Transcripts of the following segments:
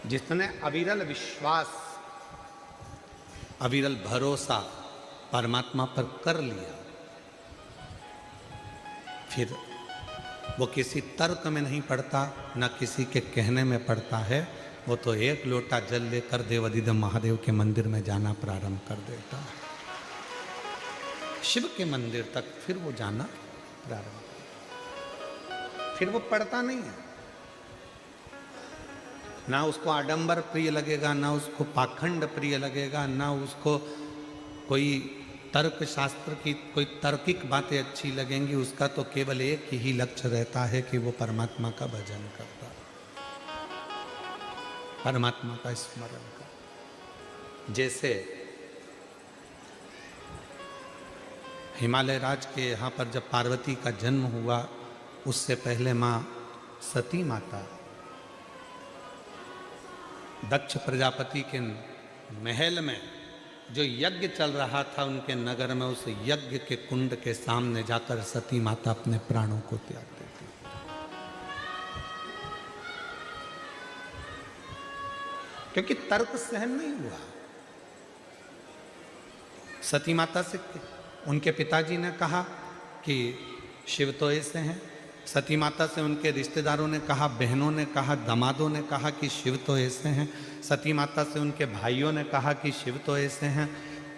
जिसने अविरल विश्वास, अविरल भरोसा परमात्मा पर कर लिया, फिर वो किसी तर्क में नहीं पड़ता, न किसी के कहने में पड़ता है। वो तो एक लोटा जल लेकर देवाधिदेव महादेव के मंदिर में जाना प्रारंभ कर देता है, शिव के मंदिर तक फिर वो जाना प्रारंभ, फिर वो पड़ता नहीं है। ना उसको आडंबर प्रिय लगेगा, ना उसको पाखंड प्रिय लगेगा, ना उसको कोई तर्क शास्त्र की कोई तार्किक बातें अच्छी लगेंगी। उसका तो केवल एक ही लक्ष्य रहता है कि वो परमात्मा का भजन करता, परमात्मा का स्मरण कर। जैसे हिमालय राज के यहाँ पर जब पार्वती का जन्म हुआ, उससे पहले माँ सती माता दक्ष प्रजापति के महल में जो यज्ञ चल रहा था उनके नगर में, उस यज्ञ के कुंड के सामने जाकर सती माता अपने प्राणों को त्याग देती। क्योंकि तर्क सहन नहीं हुआ। सती माता से उनके पिताजी ने कहा कि शिव तो ऐसे हैं, सती माता से उनके रिश्तेदारों ने कहा, बहनों ने कहा, दामादों ने कहा कि शिव तो ऐसे हैं, सती माता से उनके भाइयों ने कहा कि शिव तो ऐसे हैं।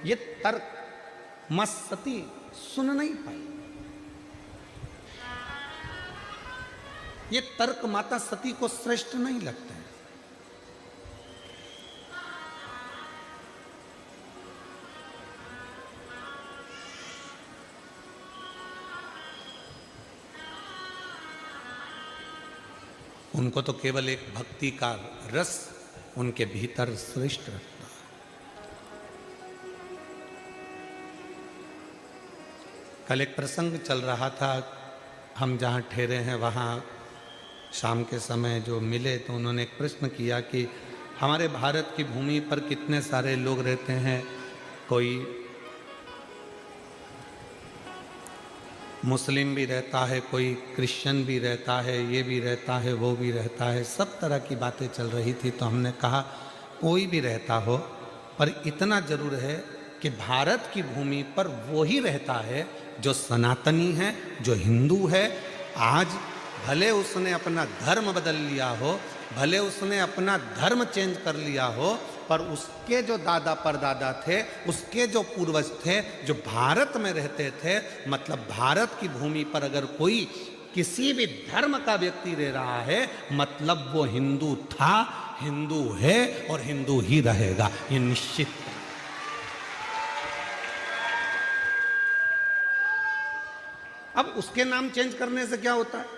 ये तर्क मां सती सुन नहीं पाई। ये तर्क माता सती को श्रेष्ठ नहीं लगते हैं। उनको तो केवल एक भक्ति का रस उनके भीतर श्रेष्ठ रखता है। कल एक प्रसंग चल रहा था, हम जहाँ ठहरे हैं वहाँ शाम के समय जो मिले तो उन्होंने एक प्रश्न किया कि हमारे भारत की भूमि पर कितने सारे लोग रहते हैं, कोई मुस्लिम भी रहता है, कोई क्रिश्चियन भी रहता है, ये भी रहता है, वो भी रहता है, सब तरह की बातें चल रही थी। तो हमने कहा कोई भी रहता हो, पर इतना जरूर है कि भारत की भूमि पर वो ही रहता है जो सनातनी है, जो हिंदू है। आज भले उसने अपना धर्म बदल लिया हो, भले उसने अपना धर्म चेंज कर लिया हो, पर उसके जो दादा परदादा थे, उसके जो पूर्वज थे, जो भारत में रहते थे, मतलब भारत की भूमि पर अगर कोई किसी भी धर्म का व्यक्ति रह रहा है, मतलब वो हिंदू था, हिंदू है और हिंदू ही रहेगा, ये निश्चित है। अब उसके नाम चेंज करने से क्या होता है?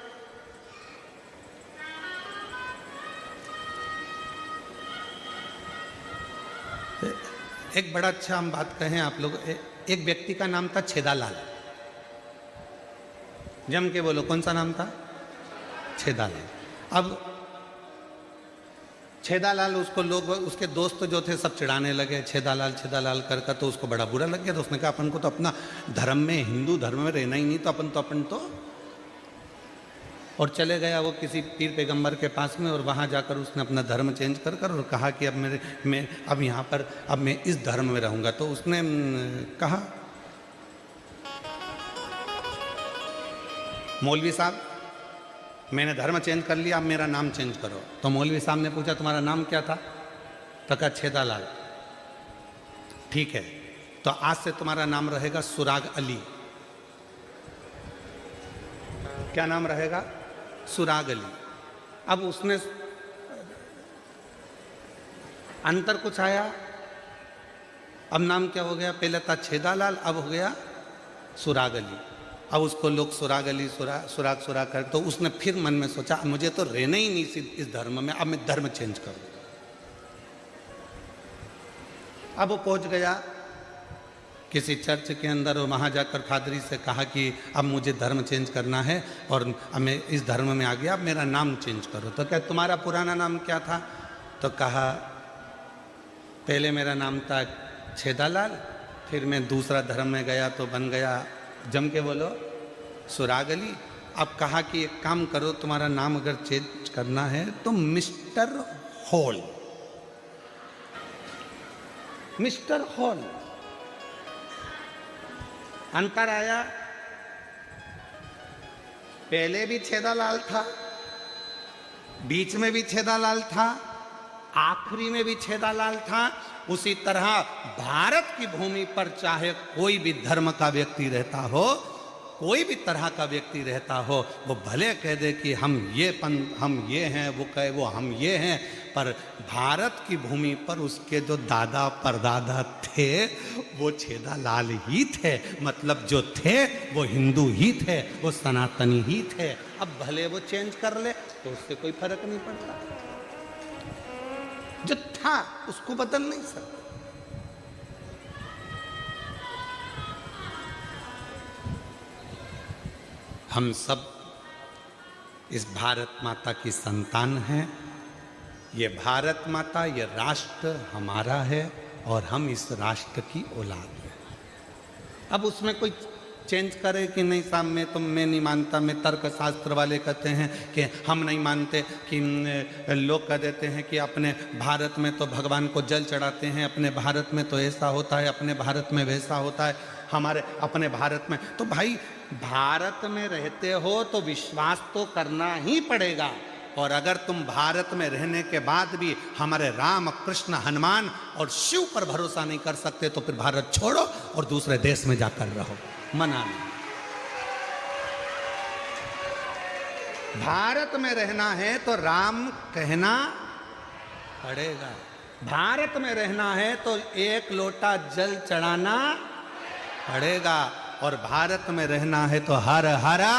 एक बड़ा अच्छा हम बात कहें आप लोग, एक व्यक्ति का नाम था छेदालाल। जम के बोलो, कौन सा नाम था? छेदालाल। अब छेदालाल, उसको लोग, उसके दोस्त जो थे सब चिढ़ाने लगे, छेदालाल छेदालाल कर, तो उसको बड़ा बुरा लग गया। तो उसने कहा अपन को तो अपना धर्म में, हिंदू धर्म में रहना ही नहीं, तो अपन तो और चले गया वो किसी पीर पैगंबर के पास में, और वहाँ जाकर उसने अपना धर्म चेंज कर और कहा कि अब मैं अब यहाँ पर अब मैं इस धर्म में रहूँगा। तो उसने कहा, मौलवी साहब मैंने धर्म चेंज कर लिया, अब मेरा नाम चेंज करो। तो मौलवी साहब ने पूछा तुम्हारा नाम क्या था? तो कहा छेदालाल। ठीक है, तो आज से तुम्हारा नाम रहेगा सुराग अली। क्या नाम रहेगा? सुराग अली। अब उसने अंतर कुछ आया, अब नाम क्या हो गया? पहले था छेदालाल, अब हो गया सुराग अली। अब उसको लोग सुराग अली सुराग कर, तो उसने फिर मन में सोचा मुझे तो रहना ही नहीं इस धर्म में, अब मैं धर्म चेंज करूँ। अब वो पहुंच गया किसी चर्च के अंदर, और वहाँ जाकर फादरी से कहा कि अब मुझे धर्म चेंज करना है और अब मैं इस धर्म में आ गया, अब मेरा नाम चेंज करो। तो क्या तुम्हारा पुराना नाम क्या था? तो कहा पहले मेरा नाम था छेदालाल, फिर मैं दूसरा धर्म में गया तो बन गया, जम के बोलो, सुराग अली। अब कहा कि एक काम करो, तुम्हारा नाम अगर चेंज करना है तो मिस्टर होल मिस्टर हॉल। अंतर आया, पहले भी छेदालाल था, बीच में भी छेदालाल था, आखिरी में भी छेदालाल था। उसी तरह भारत की भूमि पर चाहे कोई भी धर्म का व्यक्ति रहता हो, कोई भी तरह का व्यक्ति रहता हो, वो भले कह दे कि हम ये हैं, वो कहे वो हम ये हैं, पर भारत की भूमि पर उसके जो दादा परदादा थे वो छेदालाल ही थे। मतलब जो थे वो हिंदू ही थे, वो सनातनी ही थे। अब भले वो चेंज कर ले तो उससे कोई फर्क नहीं पड़ता, जो था उसको बदल नहीं सकते। हम सब इस भारत माता की संतान हैं। ये भारत माता, ये राष्ट्र हमारा है और हम इस राष्ट्र की औलाद हैं। अब उसमें कोई चेंज करे कि नहीं साहब मैं नहीं मानता, मैं तर्क शास्त्र वाले कहते हैं कि हम नहीं मानते, कि लोग कह देते हैं कि अपने भारत में तो भगवान को जल चढ़ाते हैं, अपने भारत में तो ऐसा होता है, अपने भारत में वैसा होता है, हमारे अपने भारत में। तो भाई भारत में रहते हो तो विश्वास तो करना ही पड़ेगा। और अगर तुम भारत में रहने के बाद भी हमारे राम कृष्ण हनुमान और शिव पर भरोसा नहीं कर सकते तो फिर भारत छोड़ो और दूसरे देश में जाकर रहो। मना नहीं। भारत में रहना है तो राम कहना पड़ेगा, भारत में रहना है तो एक लोटा जल चढ़ाना पड़ेगा, और भारत में रहना है तो हर हरा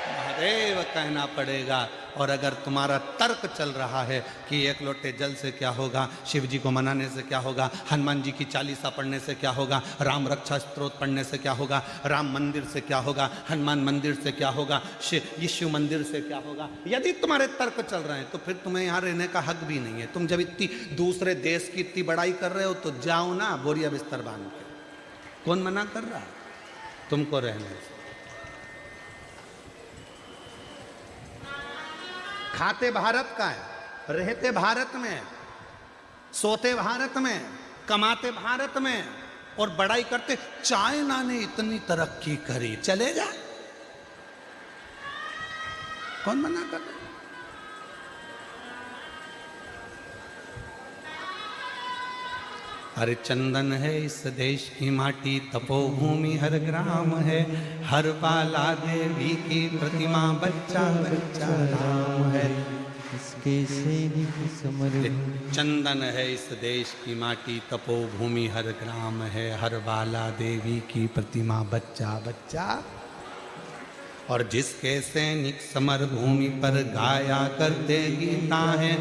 महादेव कहना पड़ेगा। और अगर तुम्हारा तर्क चल रहा है कि एक लोटे जल से क्या होगा, शिव जी को मनाने से क्या होगा, हनुमान जी की चालीसा पढ़ने से क्या होगा, राम रक्षा स्तोत्र पढ़ने से क्या होगा, राम मंदिर से क्या होगा, हनुमान मंदिर से क्या होगा, यीशु मंदिर से क्या होगा, यदि तुम्हारे तर्क चल रहे हैं तो फिर तुम्हें यहाँ रहने का हक भी नहीं है। तुम जब इतनी दूसरे देश की इतनी बड़ाई कर रहे हो तो जाओ ना बोरिया बिस्तर बांध के। कौन मना कर रहा है तुमको रहने से? खाते भारत का है, रहते भारत में, सोते भारत में, कमाते भारत में, और बड़ाई करते चाइना ने इतनी तरक्की करी, चलेगा? कौन मना कर रहा? हर चंदन है इस देश की माटी, तपोभूमि हर ग्राम है, हर बाला देवी की प्रतिमा, बच्चा बच्चा राम है। इसके सैनिक समर, चंदन है इस देश की माटी, तपोभूमि हर ग्राम है, हर बाला देवी की प्रतिमा, बच्चा बच्चा। और जिसके सैनिक समर भूमि पर गाया करते गीता है,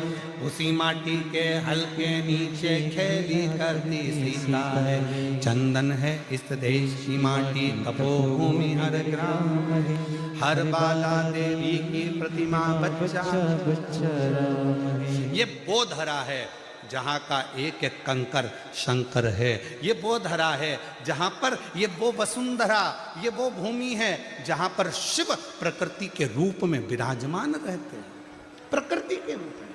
उसी माटी के हल्के नीचे खेली करती सीता है। चंदन है इस देश की माटी, तपोभूमि हर ग्राम है, हर बाला देवी की प्रतिमा, बच्चा बच्चा राम है। ये वो धरा है जहाँ का एक एक कंकर शंकर है। ये वो धरा है जहाँ पर, ये वो वसुंधरा, ये वो भूमि है जहाँ पर शिव प्रकृति के रूप में विराजमान रहते हैं, प्रकृति के रूप में।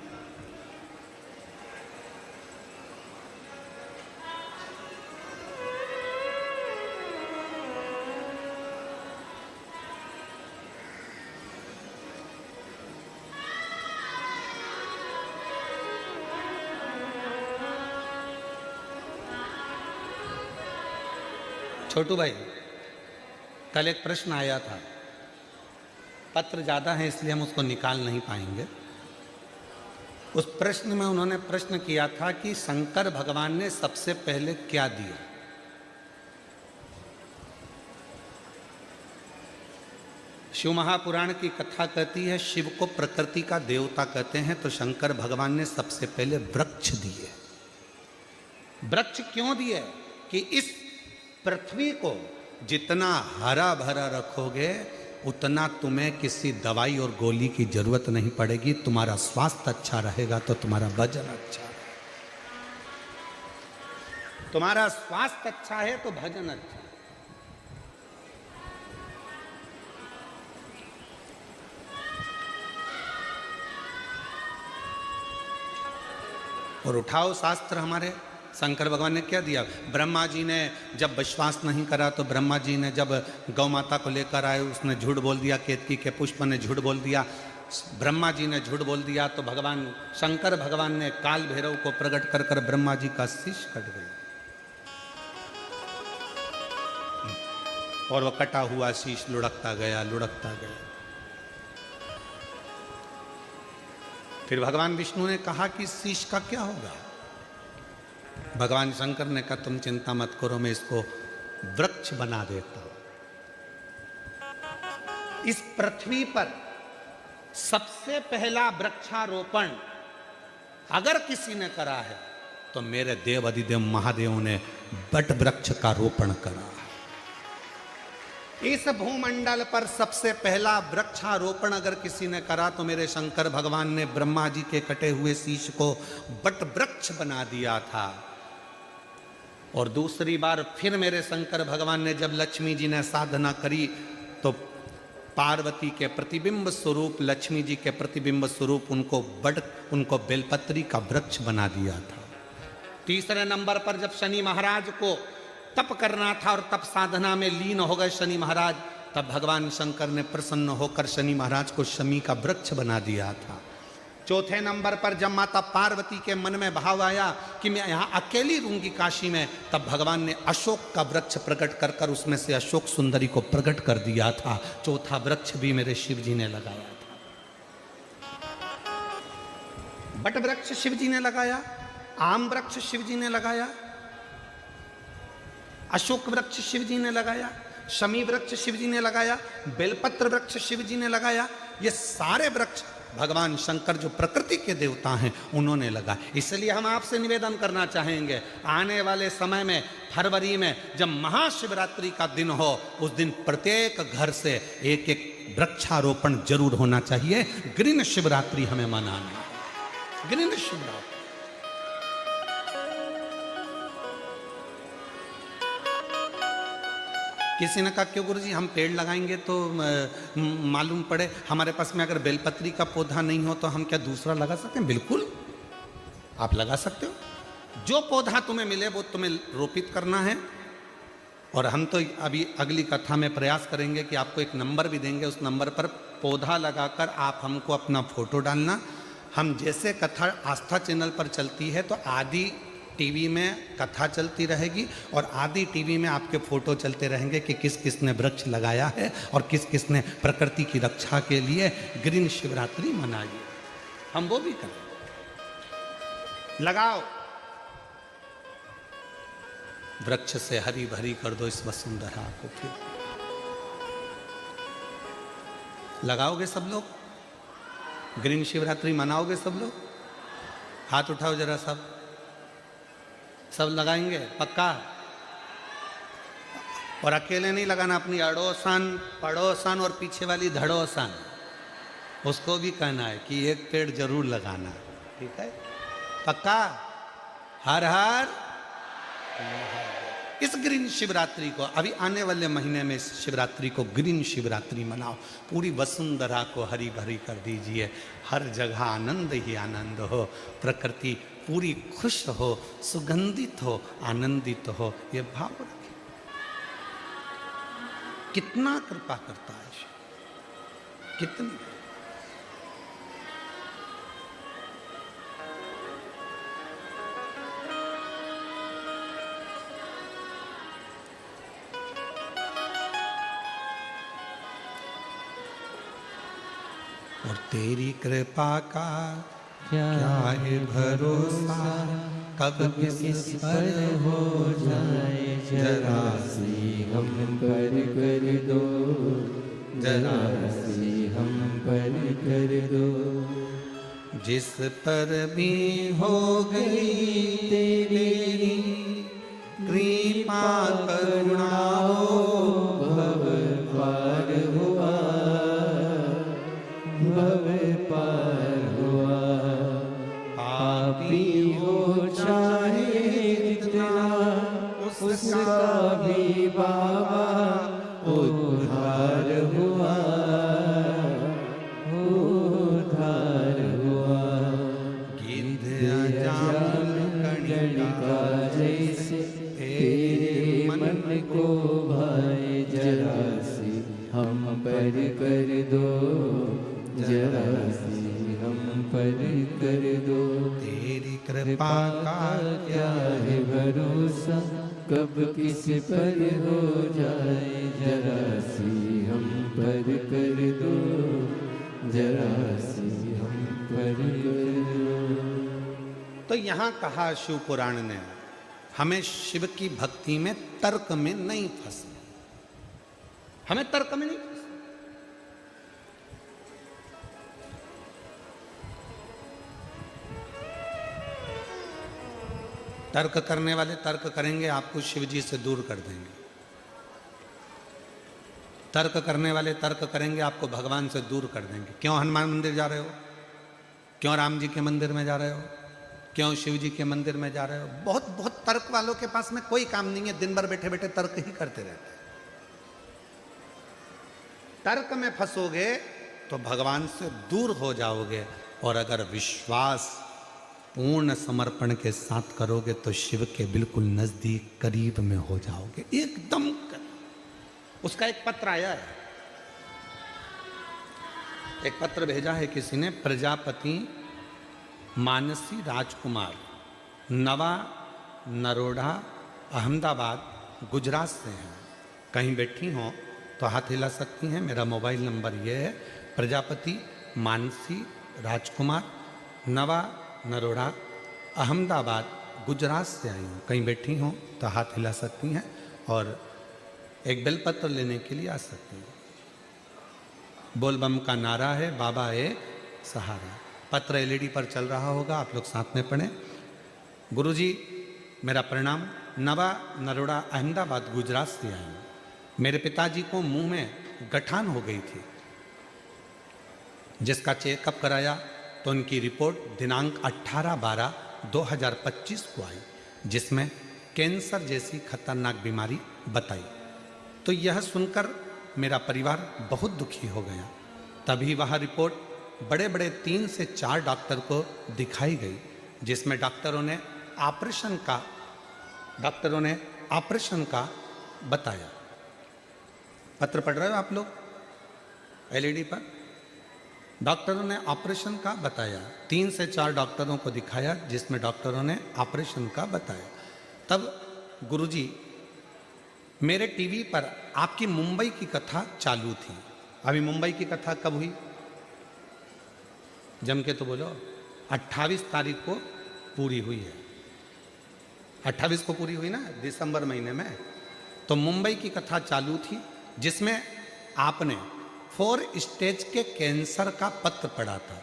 छोटू भाई, कल एक प्रश्न आया था, पत्र ज़्यादा है इसलिए हम उसको निकाल नहीं पाएंगे। उस प्रश्न में उन्होंने प्रश्न किया था कि शंकर भगवान ने सबसे पहले क्या दिया। शिव महापुराण की कथा कहती है शिव को प्रकृति का देवता कहते हैं, तो शंकर भगवान ने सबसे पहले वृक्ष दिए। वृक्ष क्यों दिए? कि इस पृथ्वी को जितना हरा भरा रखोगे उतना तुम्हें किसी दवाई और गोली की जरूरत नहीं पड़ेगी। तुम्हारा स्वास्थ्य अच्छा रहेगा तो तुम्हारा भजन अच्छा है, तुम्हारा स्वास्थ्य अच्छा है तो भजन अच्छा है। और उठाओ शास्त्र हमारे, शंकर भगवान ने क्या दिया? ब्रह्मा जी ने जब विश्वास नहीं करा तो ब्रह्मा जी ने जब गौ माता को लेकर आए, उसने झूठ बोल दिया, केतकी के पुष्प ने झूठ बोल दिया, ब्रह्मा जी ने झूठ बोल दिया, तो भगवान शंकर भगवान ने काल भैरव को प्रकट कर कर ब्रह्मा जी का शीश कट गया और वह कटा हुआ शीश लुढ़कता गया, लुढ़कता गया। फिर भगवान विष्णु ने कहा कि शीश का क्या होगा? भगवान शंकर ने कहा तुम चिंता मत करो, मैं इसको वृक्ष बना देता हूं। इस पृथ्वी पर सबसे पहला वृक्षारोपण अगर किसी ने करा है तो मेरे देव अधिदेव महादेव ने बट वृक्ष का रोपण करा। इस भूमंडल पर सबसे पहला वृक्षारोपण अगर किसी ने करा तो मेरे शंकर भगवान ने ब्रह्मा जी के कटे हुए शीश को बट वृक्ष बना दिया था। और दूसरी बार फिर मेरे शंकर भगवान ने जब लक्ष्मी जी ने साधना करी तो पार्वती के प्रतिबिंब स्वरूप, लक्ष्मी जी के प्रतिबिंब स्वरूप उनको बेलपत्री का वृक्ष बना दिया था। तीसरे नंबर पर जब शनि महाराज को तप करना था और तप साधना में लीन हो गए शनि महाराज, तब भगवान शंकर ने प्रसन्न होकर शनि महाराज को शमी का वृक्ष बना दिया था। चौथे नंबर पर जब माता पार्वती के मन में भाव आया कि मैं यहाँ अकेली रहूंगी काशी में, तब भगवान ने अशोक का वृक्ष प्रकट कर कर उसमें से अशोक सुंदरी को प्रकट कर दिया था। चौथा वृक्ष भी मेरे शिव जी ने लगाया था। बट वृक्ष शिव जी ने लगाया, आम वृक्ष शिव जी ने लगाया, अशोक वृक्ष शिव जी ने लगाया, शमी वृक्ष शिव जी ने लगाया, बेलपत्र वृक्ष शिव जी ने लगाया। ये सारे वृक्ष भगवान शंकर जो प्रकृति के देवता हैं उन्होंने लगा। इसलिए हम आपसे निवेदन करना चाहेंगे, आने वाले समय में फरवरी में जब महाशिवरात्रि का दिन हो, उस दिन प्रत्येक घर से एक एक वृक्षारोपण जरूर होना चाहिए। ग्रीन शिवरात्रि हमें मनाना है, ग्रीन शिवरात्रि। किसी ने कहा क्यों गुरुजी हम पेड़ लगाएंगे तो मालूम पड़े हमारे पास में अगर बेलपत्री का पौधा नहीं हो तो हम क्या दूसरा लगा सकते हैं? बिल्कुल आप लगा सकते हो। जो पौधा तुम्हें मिले वो तुम्हें रोपित करना है। और हम तो अभी अगली कथा में प्रयास करेंगे कि आपको एक नंबर भी देंगे, उस नंबर पर पौधा लगाकर आप हमको अपना फोटो डालना। हम जैसे कथा आस्था चैनल पर चलती है तो आदि टीवी में कथा चलती रहेगी और आदि टीवी में आपके फोटो चलते रहेंगे कि किस किस ने वृक्ष लगाया है और किस किस ने प्रकृति की रक्षा के लिए ग्रीन शिवरात्रि मनाई है। हम वो भी करें। लगाओ, वृक्ष से हरी भरी कर दो इस वसुंधरा को। फिर लगाओगे सब लोग? ग्रीन शिवरात्रि मनाओगे सब लोग? हाथ उठाओ जरा, सब लगाएंगे पक्का? और अकेले नहीं लगाना, अपनी अड़ोसन पड़ोसन और पीछे वाली धड़ोसन उसको भी कहना है कि एक पेड़ जरूर लगाना। ठीक है, पक्का? हर हर। इस ग्रीन शिवरात्रि को अभी आने वाले महीने में इस शिवरात्रि को ग्रीन शिवरात्रि मनाओ। पूरी वसुंधरा को हरी भरी कर दीजिए। हर जगह आनंद ही आनंद हो, प्रकृति पूरी खुश हो, सुगंधित हो, आनंदित हो। ये भाव रखिए। कितना कृपा करता है, कितनी। और तेरी कृपा का क्या है भरोसा, कब किस पर हो जाए जरा सी हम पर कर दो, जरा सी हम पर कर दो। जिस पर भी हो गई तेरी कृपा करुणा हो, भव पार हुआ, भव पार हुआ। पापी हो चाहे जितना उसका भी बाबा उद्धार हुआ, उद्धार हुआ। गिद्ध अजामिल कणिका पर कर दो। तेरी कृपा का क्या है भरोसा, कब किस पर हो जाए, जरा सी हम पर कर दो, जरा सी हम पर कर दो। तो यहां कहा शिव पुराण ने, हमें शिव की भक्ति में तर्क में नहीं फंसना, हमें तर्क में नहीं फंसना। तर्क करने वाले तर्क करेंगे, आपको शिव जी से दूर कर देंगे। तर्क करने वाले तर्क करेंगे, आपको भगवान से दूर कर देंगे। क्यों हनुमान मंदिर जा रहे हो, क्यों राम जी के मंदिर में जा रहे हो, क्यों शिव जी के मंदिर में जा रहे हो। बहुत बहुत तर्क वालों के पास में कोई काम नहीं है, दिन भर बैठे बैठे तर्क ही करते रहते हैं। तर्क में फंसोगे तो भगवान से दूर हो जाओगे, और अगर विश्वास पूर्ण समर्पण के साथ करोगे तो शिव के बिल्कुल नजदीक करीब में हो जाओगे, एकदम करीब। उसका एक पत्र आया है, एक पत्र भेजा है किसी ने, प्रजापति मानसी राजकुमार, नवा नरोडा, अहमदाबाद, गुजरात से हैं। कहीं बैठी हो तो हाथ हिला सकती हैं। मेरा मोबाइल नंबर ये है, प्रजापति मानसी राजकुमार, नवा नरोडा, अहमदाबाद, गुजरात से आई हूँ। कहीं बैठी हो तो हाथ हिला सकती हैं और एक बेलपत्र लेने के लिए आ सकती हैं। बोलबम का नारा है, बाबा एक सहारा। पत्र एलईडी पर चल रहा होगा, आप लोग साथ में पढ़ें। गुरुजी मेरा प्रणाम, नवा नरोडा, अहमदाबाद, गुजरात से आई हूँ। मेरे पिताजी को मुंह में गठान हो गई थी, जिसका चेकअप कराया तो उनकी रिपोर्ट दिनांक 18/12/2025 को आई, जिसमें कैंसर जैसी खतरनाक बीमारी बताई। तो यह सुनकर मेरा परिवार बहुत दुखी हो गया। तभी वह रिपोर्ट बड़े बड़े 3 से 4 डॉक्टर को दिखाई गई, जिसमें डॉक्टरों ने ऑपरेशन का बताया। पत्र पढ़ रहे हो आप लोग एलईडी पर? डॉक्टरों ने ऑपरेशन का बताया, 3 से 4 डॉक्टरों को दिखाया, जिसमें डॉक्टरों ने ऑपरेशन का बताया। तब गुरुजी मेरे टीवी पर आपकी मुंबई की कथा चालू थी। अभी मुंबई की कथा कब हुई, जम के तो बोलो। 28 तारीख को पूरी हुई है, 28 को पूरी हुई ना, दिसंबर महीने में। तो मुंबई की कथा चालू थी, जिसमें आपने 4 स्टेज के कैंसर का पत्र पढ़ा था।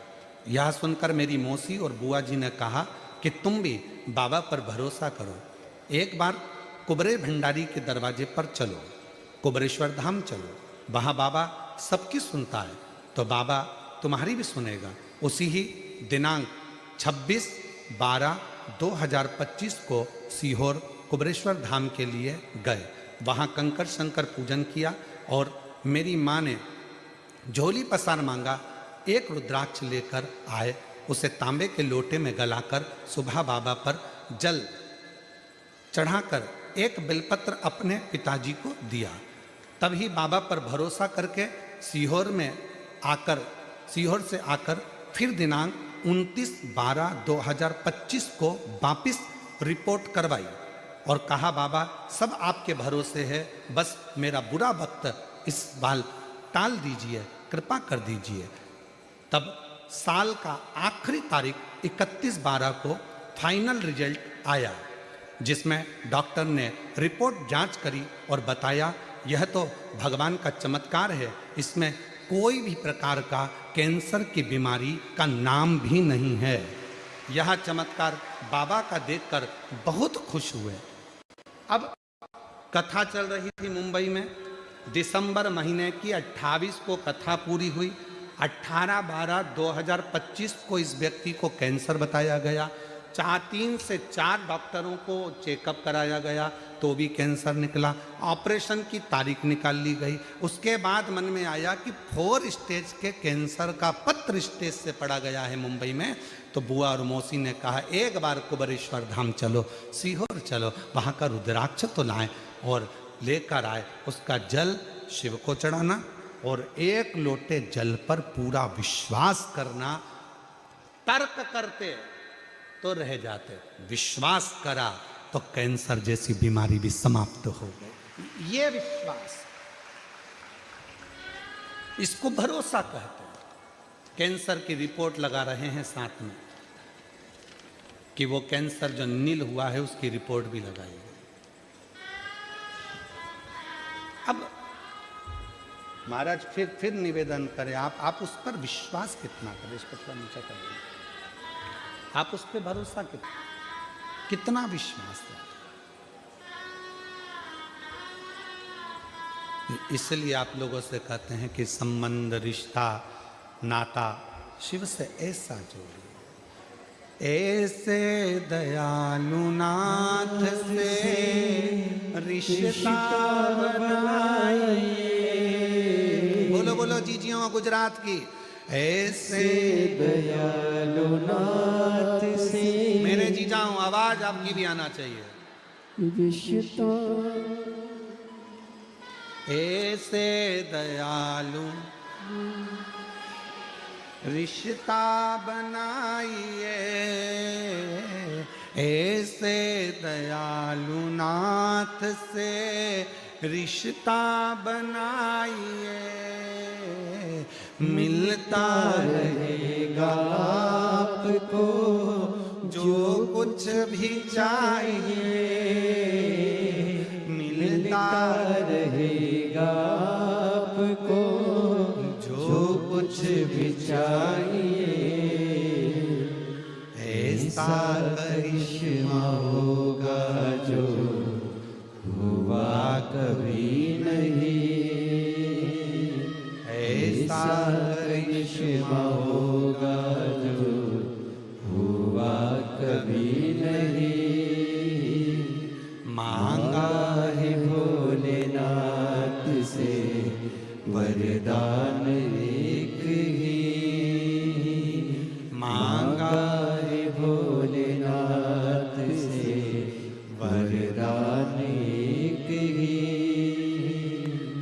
यह सुनकर मेरी मौसी और बुआ जी ने कहा कि तुम भी बाबा पर भरोसा करो, एक बार कुबरे भंडारी के दरवाजे पर चलो, कुबरेश्वर धाम चलो, वहाँ बाबा सबकी सुनता है, तो बाबा तुम्हारी भी सुनेगा। उसी ही दिनांक 26/12/2025 को सीहोर कुबरेश्वर धाम के लिए गए। वहाँ कंकर शंकर पूजन किया और मेरी माँ ने झोली पसार मांगा, एक रुद्राक्ष लेकर आए, उसे तांबे के लोटे में गलाकर सुबह बाबा पर जल चढ़ाकर एक बेलपत्र अपने पिताजी को दिया। तभी बाबा पर भरोसा करके सीहोर से आकर फिर दिनांक 29/12/2025 को वापिस रिपोर्ट करवाई और कहा बाबा सब आपके भरोसे है, बस मेरा बुरा वक्त इस बार टाल दीजिए, कृपा कर दीजिए। तब साल का आखिरी तारीख 31/12 को फाइनल रिजल्ट आया, जिसमें डॉक्टर ने रिपोर्ट जांच करी और बताया यह तो भगवान का चमत्कार है, इसमें कोई भी प्रकार का कैंसर की बीमारी का नाम भी नहीं है। यह चमत्कार बाबा का देखकर बहुत खुश हुए। अब कथा चल रही थी मुंबई में, दिसंबर महीने की 28 को कथा पूरी हुई। 18/12/2025 को इस व्यक्ति को कैंसर बताया गया। 3 से 4 डॉक्टरों को चेकअप कराया गया तो भी कैंसर निकला। ऑपरेशन की तारीख निकाल ली गई। उसके बाद मन में आया कि 4 स्टेज के कैंसर का पत्र स्टेज से पड़ा गया है मुंबई में। तो बुआ और मौसी ने कहा एक बार कुबरेश्वर धाम चलो, सीहोर चलो, वहाँ का रुद्राक्ष तो लाएं और लेकर आए। उसका जल शिव को चढ़ाना और 1 लोटे जल पर पूरा विश्वास करना तर्क करते तो रह जाते, विश्वास करा तो कैंसर जैसी बीमारी भी समाप्त हो गई। ये विश्वास, इसको भरोसा कहते हैं। कैंसर की रिपोर्ट लगा रहे हैं साथ में कि वो कैंसर जो नील हुआ है उसकी रिपोर्ट भी लगाई गई। अब महाराज फिर निवेदन करें, आप उस पर विश्वास कितना करें, इस पर थोड़ा नीचे करें, आप उस पर भरोसा कितना विश्वास है। इसलिए आप लोगों से कहते हैं कि संबंध, रिश्ता, नाता शिव से ऐसा जोड़िए, ऐसे दयालु नाथ से रिश्ता बनाइए। बोलो बोलो जीजियों गुजरात की, ऐसे दयालु नाथ से। मेरे जीजाओं आवाज आपकी भी आना चाहिए। रिश्ता, ऐसे दयालु रिश्ता बनाइए, ऐसे दयालु नाथ से रिश्ता बनाइए, मिलता रहेगा आपको जो कुछ भी चाहिए, मिलता रहेगा आपको जो कुछ भी चाहिए। ऐसा करिश्मा होगा जो हुआ कभी नहीं, ऐसा करिश्मा होगा जो हुआ कभी नहीं। मांगा है भोलेनाथ से वरदान एक ही, मांगा है भोलेनाथ से वरदान एक ही।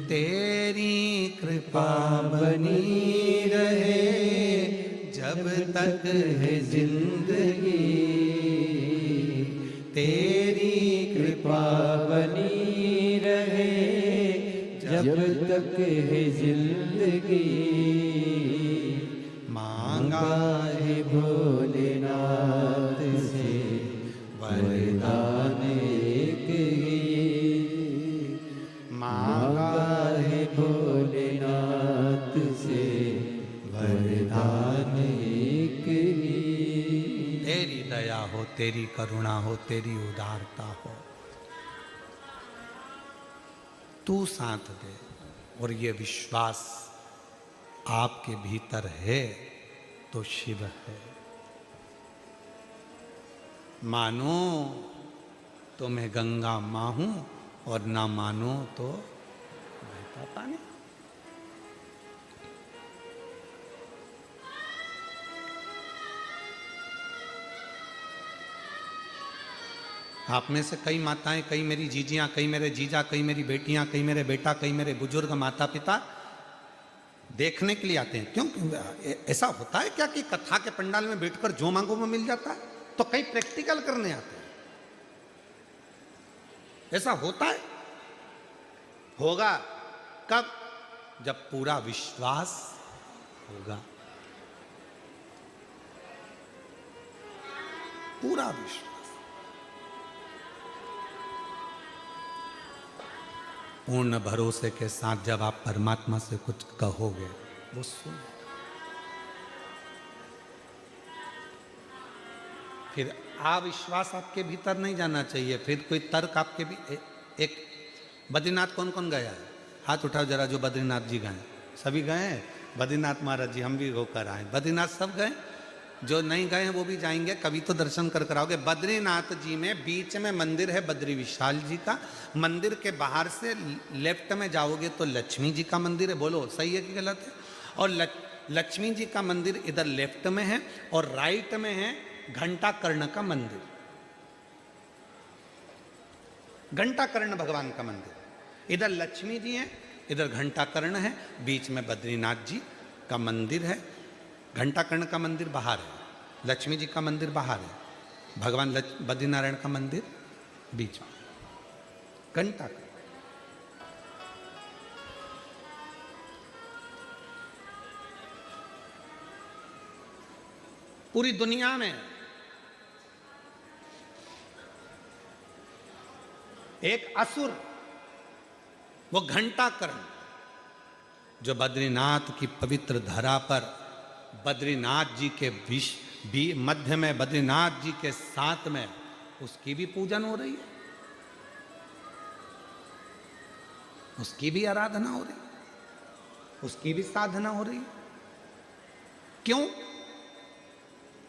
तेरी कृपा बनी रहे जब तक है जिंदगी, तेरी कृपा बनी रहे जब तक है जिंदगी। मांगा है भोलेनाथ से वरदान एक ही, मांगा है भोलेनाथ से वरदान एक ही। तेरी दया हो, तेरी करुणा हो, तेरी उदारता हो, तू साथ दे। और ये विश्वास आपके भीतर है तो शिव है। मानो तो मैं गंगा मां हूं और ना मानो तो बहता पानी। आप में से कई माताएं, कई मेरी जीजियां, कई मेरे जीजा, कई मेरी बेटियां, कई मेरे बेटा, कई मेरे बुजुर्ग माता पिता देखने के लिए आते हैं। क्यों ऐसा होता है क्या कि कथा के पंडाल में बैठकर जो मांगो वो मिल जाता है? तो कई प्रैक्टिकल करने आते हैं। ऐसा होता है, होगा कब? जब पूरा विश्वास होगा, पूरा विश्वास। पूर्ण भरोसे के साथ जब आप परमात्मा से कुछ कहोगे वो सुन। फिर अविश्वास आपके भीतर नहीं जाना चाहिए। फिर कोई तर्क आपके भी एक बद्रीनाथ कौन कौन गया है? हाथ उठाओ जरा जो बद्रीनाथ जी गए। सभी गए हैं? बद्रीनाथ महाराज जी हम भी होकर आए। बद्रीनाथ सब गए? जो नहीं गए हैं वो भी जाएंगे, कभी तो दर्शन कर कर आओगे। बद्रीनाथ जी में बीच में मंदिर है बद्री विशाल जी का। मंदिर के बाहर से लेफ्ट में जाओगे तो लक्ष्मी जी का मंदिर है। बोलो सही है कि गलत है? और लक्ष्मी जी का मंदिर इधर लेफ्ट में है और राइट में है घंटा कर्ण का मंदिर। घंटा कर्ण भगवान का मंदिर। इधर लक्ष्मी जी है, इधर घंटा कर्ण है, बीच में बद्रीनाथ जी का मंदिर है। घंटा कर्ण का मंदिर बाहर है लक्ष्मी जी का मंदिर बाहर है, भगवान बद्रीनारायण का मंदिर बीच में, घंटा कर। पूरी दुनिया में एक असुर, वो घंटाकर्ण, जो बद्रीनाथ की पवित्र धरा पर बद्रीनाथ जी के मध्य में, बद्रीनाथ जी के साथ में उसकी भी पूजन हो रही है, उसकी भी आराधना हो रही है, उसकी भी साधना हो रही है। क्यों?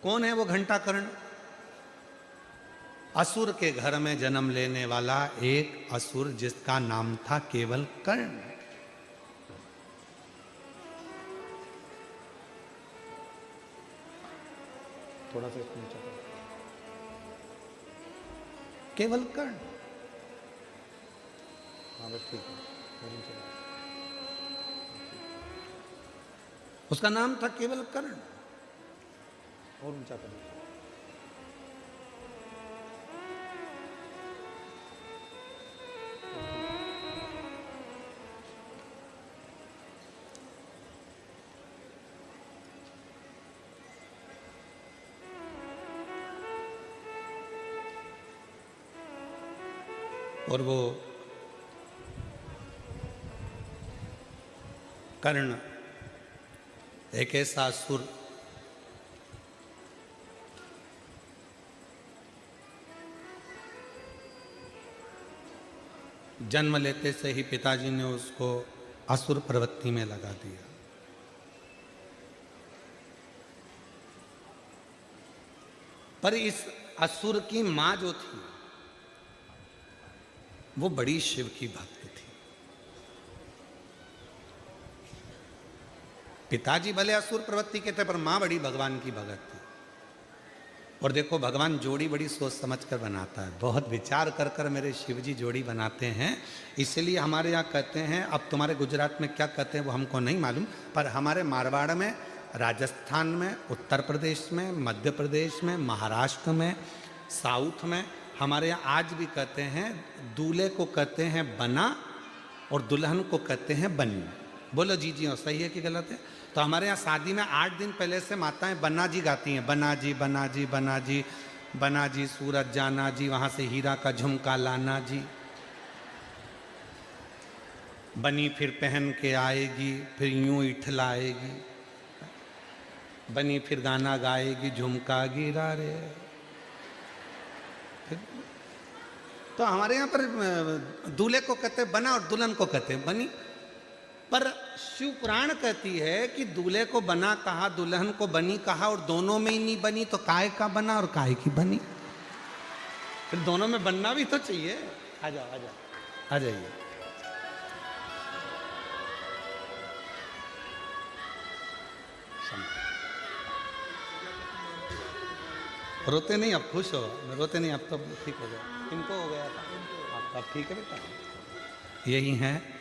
कौन है वो घंटाकर्ण? असुर के घर में जन्म लेने वाला एक असुर जिसका नाम था केवल कर्ण। थोड़ा सा नीचे करो। केवल कर्ण। हाँ बस ठीक है। उसका नाम था केवल कर्ण। और ऊंचा करो। और वो कर्ण एक ऐसा असुर जन्म लेते से ही पिताजी ने उसको असुर प्रवृत्ति में लगा दिया। पर इस असुर की मां जो थी वो बड़ी शिव की भक्त थी। पिताजी भले असुर प्रवृत्ति के थे पर मां बड़ी भगवान की भगत थी। और देखो भगवान जोड़ी बड़ी सोच समझ कर बनाता है, बहुत विचार कर कर मेरे शिव जी जोड़ी बनाते हैं। इसलिए हमारे यहाँ कहते हैं, अब तुम्हारे गुजरात में क्या कहते हैं वो हमको नहीं मालूम, पर हमारे मारवाड़ में, राजस्थान में, उत्तर प्रदेश में, मध्य प्रदेश में, महाराष्ट्र में, साउथ में, हमारे यहाँ आज भी कहते हैं दूल्हे को कहते हैं बना और दुल्हन को कहते हैं बनी। बोलो जी जी, सही है कि गलत है? तो हमारे यहाँ शादी में 8 दिन पहले से माताएं बन्ना जी गाती हैं, बना जी बना जी बना जी बना जी, सूरज जाना जी, वहाँ से हीरा का झुमका लाना जी। बनी फिर पहन के आएगी, फिर यूं इठलाएगी, बनी फिर गाना गाएगी, झुमका गिरा रे। तो हमारे यहाँ पर दूल्हे को कहते हैं बना और दुल्हन को कहते हैं बनी। पर शिव पुराण कहती है कि दूल्हे को बना कहा, दुल्हन को बनी कहा, और दोनों में ही नहीं बनी तो काय का बना और काय की बनी? फिर दोनों में बनना भी तो चाहिए। आ जाओ आ जाओ, आ जाइए। रोते नहीं, अब खुश हो, रोते नहीं, अब तो ठीक हो गया। इनको हो गया था, अब ठीक है बेटा। यही हैं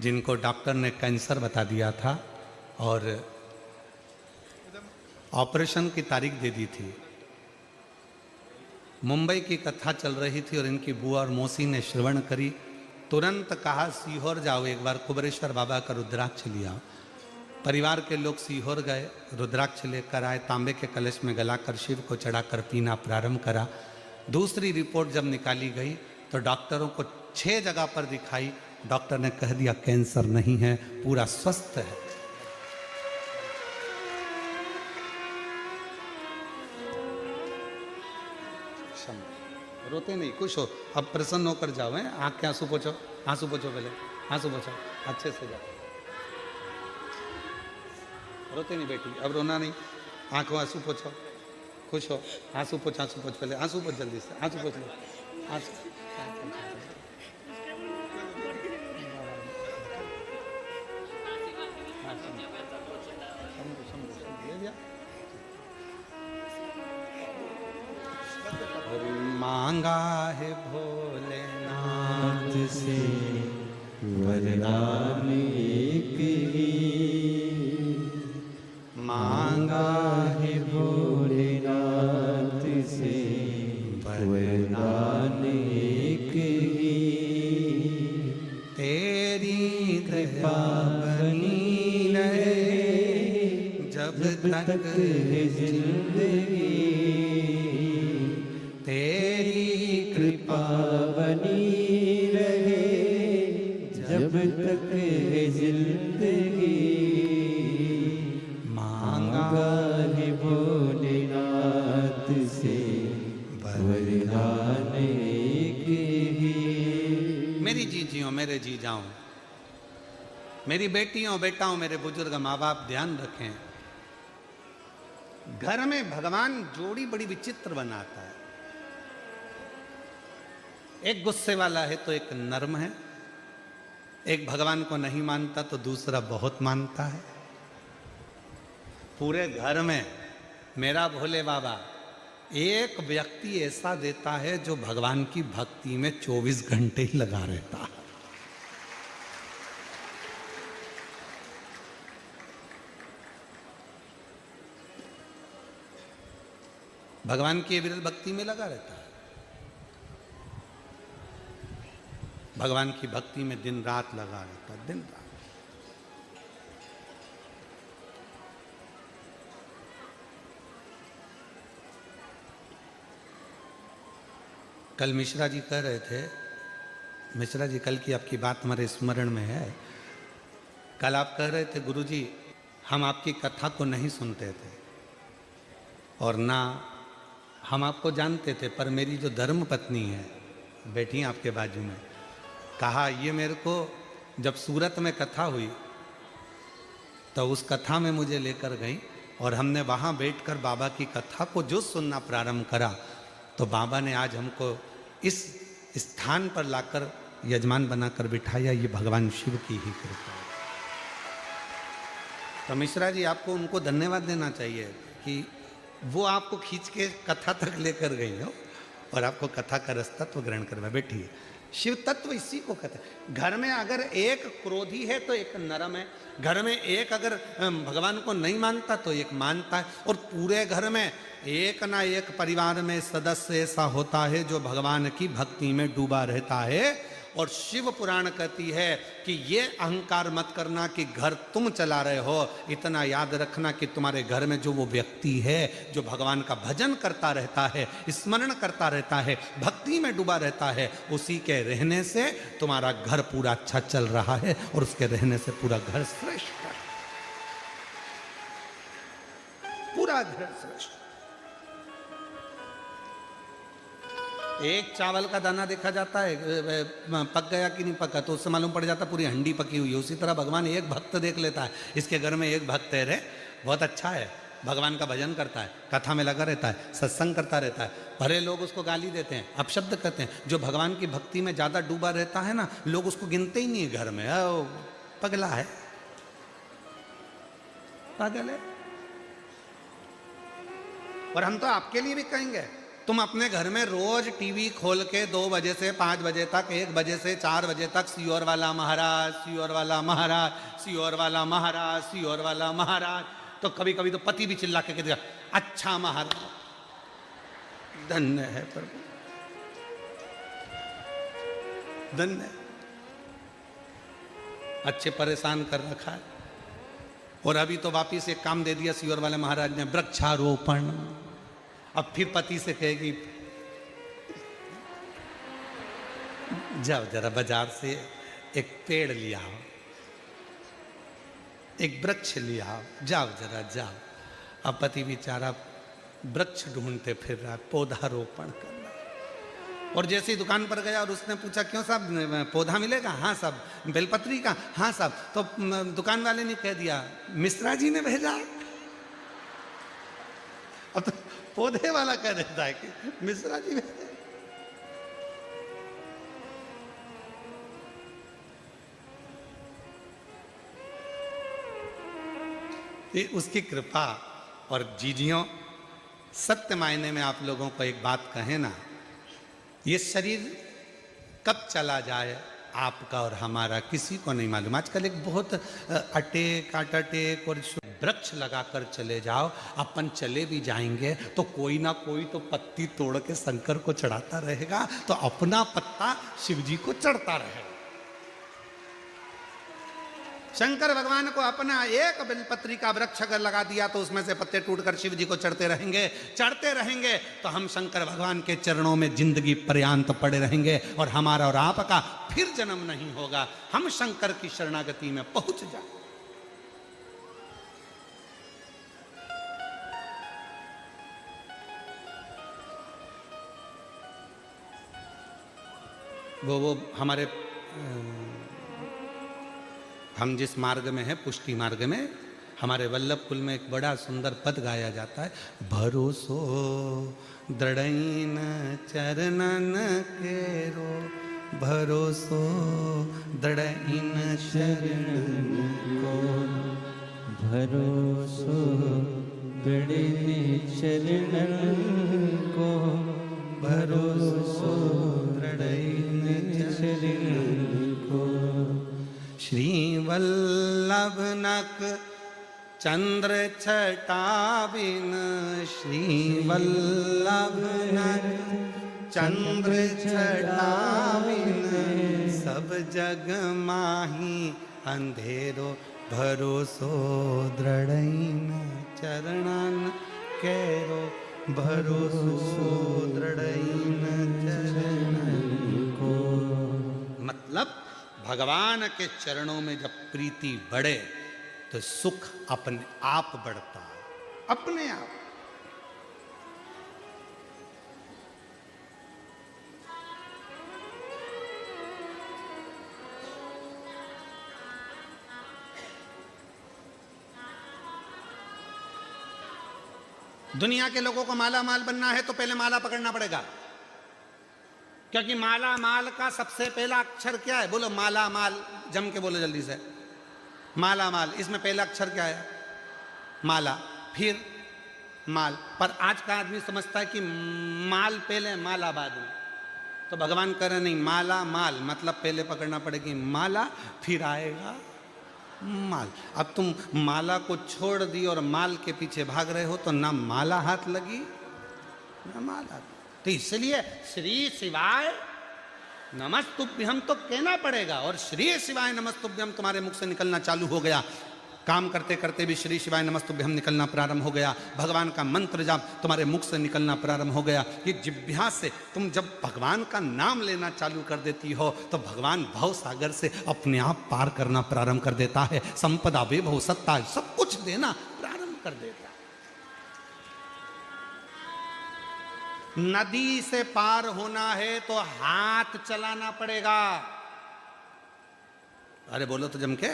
जिनको डॉक्टर ने कैंसर बता दिया था और ऑपरेशन की तारीख दे दी थी। मुंबई की कथा चल रही थी और इनकी बुआ और मौसी ने श्रवण करी, तुरंत कहा सीहोर जाओ, एक बार कुबरेश्वर बाबा का रुद्राक्ष लिया। परिवार के लोग सीहोर गए, रुद्राक्ष लेकर आए, तांबे के कलश में गलाकर शिव को चढ़ाकर पीना प्रारंभ करा। दूसरी रिपोर्ट जब निकाली गई तो डॉक्टरों को 6 जगह पर दिखाई, डॉक्टर ने कह दिया कैंसर नहीं है, पूरा स्वस्थ है। रोते नहीं, खुश हो, अब प्रसन्न होकर जाओ। हैं आँख के आंसू पोछो, आंसू पोछो, पहले आंसू पोछो, अच्छे से जाओ। रोते नहीं बेटी, अब रोना नहीं, आंखों आंसू पोछो, खुश हो, आंसू पोछ, आंसू पोछ, पहले आंसू पोछ, जल्दी से आंसू पोछ लो, आंसू। मांगा है भोलेनाथ से वरदान एक ही, मांगा है भोलेनाथ तक है जिंदगी तेरी कृपा बनी रहे, जब तक है जिंदगी मांगा है भोलेनाथ से वरदान एक ही। मेरी जीजियों, मेरे जी जाओ, मेरी बेटियों बेटाओं, मेरे बुजुर्ग माँ बाप ध्यान रखें, घर में भगवान जोड़ी बड़ी विचित्र बनाता है। एक गुस्से वाला है तो एक नर्म है, एक भगवान को नहीं मानता तो दूसरा बहुत मानता है। पूरे घर में मेरा भोले बाबा एक व्यक्ति ऐसा देता है जो भगवान की भक्ति में 24 घंटे ही लगा रहता है। भगवान की विरल भक्ति में लगा रहता है, भगवान की भक्ति में दिन रात लगा रहता है, दिन रात। कल मिश्रा जी कह रहे थे, मिश्रा जी कल की आपकी बात हमारे स्मरण में है। कल आप कह रहे थे गुरुजी हम आपकी कथा को नहीं सुनते थे और ना हम आपको जानते थे, पर मेरी जो धर्म पत्नी है बैठी आपके बाजू में, कहा ये मेरे को जब सूरत में कथा हुई तो उस कथा में मुझे लेकर गई और हमने वहाँ बैठकर बाबा की कथा को जो सुनना प्रारंभ करा तो बाबा ने आज हमको इस स्थान पर लाकर यजमान बनाकर बिठाया। ये भगवान शिव की ही कृपा है। तो मिश्रा जी आपको उनको धन्यवाद देना चाहिए कि वो आपको खींच के कथा तक लेकर गई हो और आपको कथा का रसतत्व ग्रहण करवा बैठी। शिव तत्व इसी को कहते हैं। घर में अगर एक क्रोधी है तो एक नरम है, घर में एक अगर भगवान को नहीं मानता तो एक मानता है, और पूरे घर में एक ना एक परिवार में सदस्य ऐसा होता है जो भगवान की भक्ति में डूबा रहता है। और शिव पुराण कहती है कि ये अहंकार मत करना कि घर तुम चला रहे हो, इतना याद रखना कि तुम्हारे घर में जो वो व्यक्ति है जो भगवान का भजन करता रहता है, स्मरण करता रहता है, भक्ति में डूबा रहता है, उसी के रहने से तुम्हारा घर पूरा अच्छा चल रहा है और उसके रहने से पूरा घर श्रेष्ठ है, पूरा घर श्रेष्ठ। एक चावल का दाना देखा जाता है पक गया कि नहीं पका तो उससे मालूम पड़ जाता पूरी हंडी पकी हुई है। उसी तरह भगवान एक भक्त देख लेता है, इसके घर में एक भक्त है रे, बहुत अच्छा है, भगवान का भजन करता है, कथा में लगा रहता है, सत्संग करता रहता है। भले लोग उसको गाली देते हैं, अपशब्द कहते हैं, जो भगवान की भक्ति में ज़्यादा डूबा रहता है ना, लोग उसको गिनते ही नहीं है घर में, पगला है, पागल है। और हम तो आपके लिए भी कहेंगे, तुम अपने घर में रोज टीवी खोल के 2 बजे से 5 बजे तक, 1 बजे से 4 बजे तक सियोर वाला महाराज, सियोर वाला महाराज, सियोर वाला महाराज, सियोर वाला महाराज, तो कभी कभी तो पति भी चिल्ला के कहता अच्छा महाराज, धन्य है प्रभु, धन्य, अच्छे परेशान कर रखा है। और अभी तो वापिस एक काम दे दिया सियोर वाले महाराज ने, वृक्षारोपण। अब फिर पति से कहेगी जाओ जरा बाजार से एक पेड़ लिया आओ, एक वृक्ष लिया आओ, जाओ जरा जाओ। अब पति बेचारा वृक्ष ढूंढते फिर रहा, पौधारोपण करना। और जैसे ही दुकान पर गया और उसने पूछा क्यों साहब पौधा मिलेगा? हाँ साहब। बेलपत्री का? हाँ साहब। तो दुकान वाले ने कह दिया मिश्रा जी ने भेजा। अब तो पौधे वाला कह देता है कि मिश्रा जी भेजे। ये उसकी कृपा। और जीजियों, सत्य मायने में आप लोगों को एक बात कहें ना, ये शरीर कब चला जाए आपका और हमारा किसी को नहीं मालूम। आजकल एक बहुत अटेक अटटेक और वृक्ष लगाकर चले जाओ, अपन चले भी जाएंगे तो कोई ना कोई तो पत्ती तोड़ के शंकर को चढ़ाता रहेगा, तो अपना पत्ता शिव जी को चढ़ता रहेगा। शंकर भगवान को अपना एक बेलपत्री का वृक्ष अगर लगा दिया तो उसमें से पत्ते टूटकर शिव जी को चढ़ते रहेंगे तो हम शंकर भगवान के चरणों में जिंदगी पर्यांत पड़े रहेंगे और हमारा और आपका फिर जन्म नहीं होगा। हम शंकर की शरणागति में पहुंच जाए। वो हमारे हम जिस मार्ग में है, पुष्टि मार्ग में, हमारे वल्लभ कुल में एक बड़ा सुंदर पद गाया जाता है, भरोसो दृढ़इन चरणन केरो, भरोसो दृढ़इन शरण को, भरोसो दृढ़इन चरणन को, भरोसो दृढ़इन चरणन को। श्री वल्लभ नक चंद्र छटाविन, श्री वल्लभ नक चंद्र छटाविन, सब जग माही अंधेरो, भरोसो दृढ़इन चरणन केरो, भरोसो दृढ़इन चरणन को। मतलब भगवान के चरणों में जब प्रीति बढ़े तो सुख अपने आप बढ़ता है, अपने आप। दुनिया के लोगों को माला माल बनना है तो पहले माला पकड़ना पड़ेगा, क्योंकि माला माल का सबसे पहला अक्षर क्या है? बोलो माला माल, जम के बोलो जल्दी से। माला माल, इसमें पहला अक्षर क्या है? माला, फिर माल। पर आज का आदमी समझता है कि माल पहले माला बाद में। तो भगवान कह रहे नहीं, माला माल मतलब पहले पकड़ना पड़ेगी माला, फिर आएगा माल। अब तुम माला को छोड़ दी और माल के पीछे भाग रहे हो तो ना माला हाथ लगी ना माल हाथ। तो इसलिए श्री शिवाय नमस्तुभ्यम तो कहना पड़ेगा, और श्री शिवाय नमस्तुभ्यम तुम्हारे मुख से निकलना चालू हो गया। काम करते करते भी श्री शिवाय नमस्तुभ्यम निकलना प्रारंभ हो गया। भगवान का मंत्र जाप तुम्हारे मुख से निकलना प्रारंभ हो गया। ये जिह्वा से तुम जब भगवान का नाम लेना चालू कर देती हो तो भगवान भव सागर से अपने आप पार करना प्रारंभ कर देता है। संपदा वैभव सत्ता सब कुछ देना प्रारंभ कर देता है। नदी से पार होना है तो हाथ चलाना पड़ेगा। अरे बोलो तो जम के।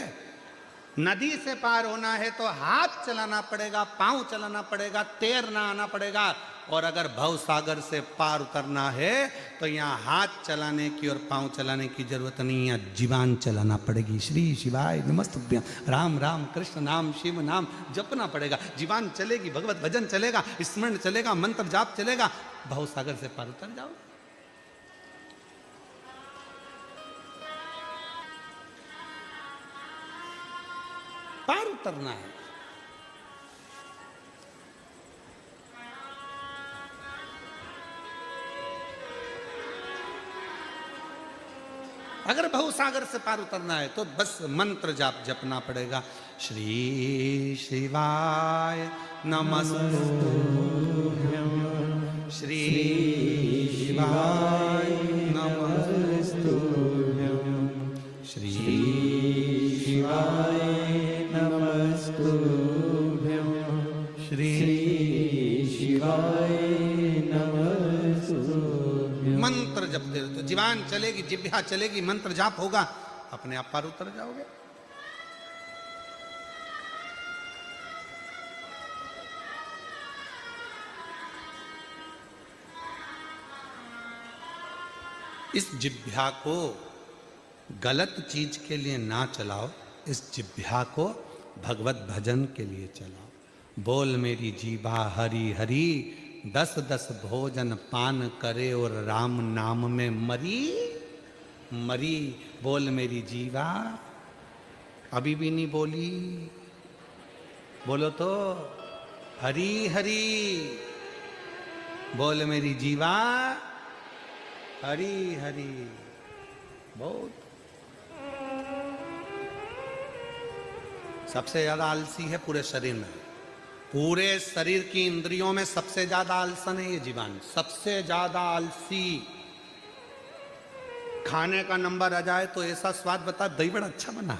नदी से पार होना है तो हाथ चलाना पड़ेगा, पांव चलाना पड़ेगा, तैरना आना पड़ेगा। और अगर भव सागर से पार उतरना है तो यहाँ हाथ चलाने की और पांव चलाने की जरूरत नहीं, यहाँ जीवान चलाना पड़ेगी। श्री शिवाय नमस्तुभ्यम, राम राम कृष्ण नाम शिव नाम जपना पड़ेगा। जीवान चलेगी, भगवत भजन चलेगा, स्मरण चलेगा, मंत्र जाप चलेगा, भव सागर से पार उतर जाओ। पार उतरना है। अगर भवसागर से पार उतरना है तो बस मंत्र जाप जपना पड़ेगा। श्री शिवाय नमस्तुभ्यं, श्री शिवाय नमस्तुभ्यं, श्री शिवाय नमस्तुभ्यं, श्री शिवाय नमस्तुभ्यं। मंत्र जपते रहो तो जीवान चलेगी, जिह्वा चलेगी, मंत्र जाप होगा, अपने आप पार उतर जाओगे। इस जिह्वा को गलत चीज के लिए ना चलाओ, इस जिह्वा को भगवत भजन के लिए चलाओ। बोल मेरी जीवा हरि हरि, 10-10 भोजन पान करे और राम नाम में मरी मरी। बोल मेरी जीवा, अभी भी नहीं बोली, बोलो तो हरि हरि। बोल मेरी जीवा हरि हरि। बहुत सबसे ज्यादा आलसी है पूरे शरीर में, पूरे शरीर की इंद्रियों में सबसे ज्यादा आलसन है ये जीवान, सबसे ज्यादा आलसी। खाने का नंबर आ जाए तो ऐसा स्वाद बता, दही बड़ा अच्छा बना,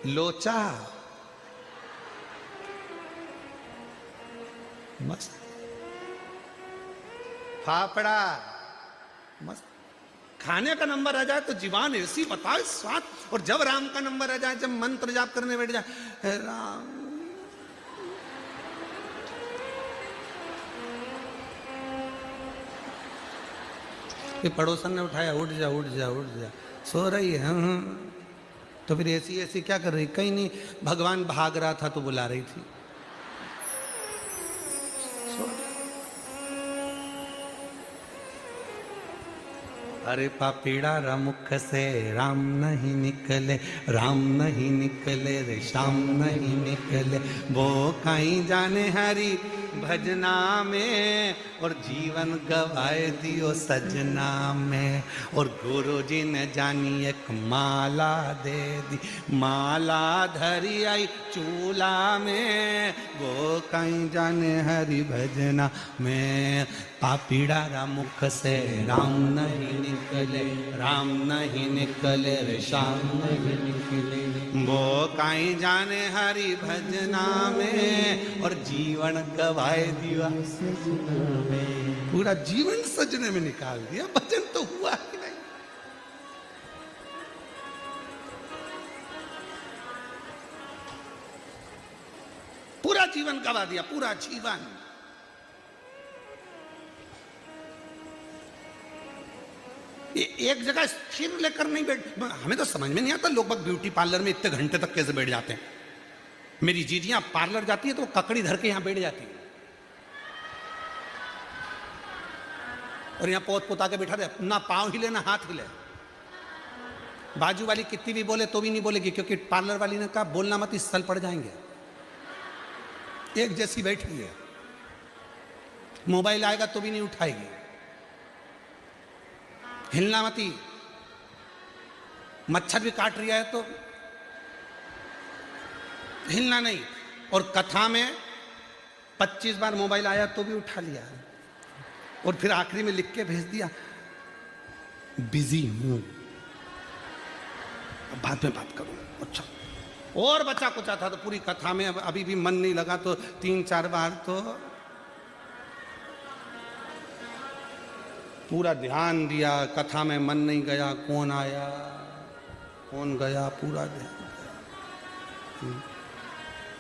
लोचा मस्त, फाफड़ा मस्त। खाने का नंबर आ जाए तो जीवान ऐसी बताए स्वाद, और जब राम का नंबर आ जाए, जब मंत्र जाप करने बैठ जाए, हे राम, ये पड़ोसन ने उठाया, उठ जा उठ जा उठ जा, सो रही है। तो फिर ऐसी ऐसी क्या कर रही? कहीं नहीं, भगवान भाग रहा था तो बुला रही थी। अरे पापीड़ा मुख से राम नहीं निकले, राम नहीं निकले रे श्याम नहीं निकले, वो कहीं जाने हरी भजना में, और जीवन गवाए दियो सजना में। और गुरु जी ने जानी एक माला दे दी, माला धरी आई चूल्हा में, वो कहीं जाने हरी भजना में। पापीड़ा मुख से राम नहीं निकले, राम नहीं निकले रे श्याम नहीं निकले, वो कहीं जाने हरि भजना में, और जीवन गवाए दिया सजना में। पूरा जीवन सजने में निकाल दिया, भजन तो हुआ ही नहीं। पूरा जीवन गवा दिया, पूरा जीवन। एक जगह स्थिर लेकर नहीं बैठ, हमें तो समझ में नहीं आता लोग बाग ब्यूटी पार्लर में इतने घंटे तक कैसे बैठ जाते हैं। मेरी जीजियां पार्लर जाती है तो वो ककड़ी धर के यहां बैठ जाती है, और यहां पोत पोता के बिठा दे, ना पांव हिले ना हाथ हिले। बाजू वाली कितनी भी बोले तो भी नहीं बोलेगी, क्योंकि पार्लर वाली ने कहा बोलना मत, इस सल पड़ जाएंगे। एक जैसी बैठी है, मोबाइल आएगा तो भी नहीं उठाएगी, हिलना मती, मच्छर भी काट रहा है तो हिलना नहीं। और कथा में 25 बार मोबाइल आया तो भी उठा लिया, और फिर आखिरी में लिख के भेज दिया बिजी हूं, बाद में बात करूं। अच्छा, और बचा कुचा था तो पूरी कथा में अभी भी मन नहीं लगा तो 3-4 बार तो पूरा ध्यान दिया, कथा में मन नहीं गया, कौन आया कौन गया, पूरा ध्यान।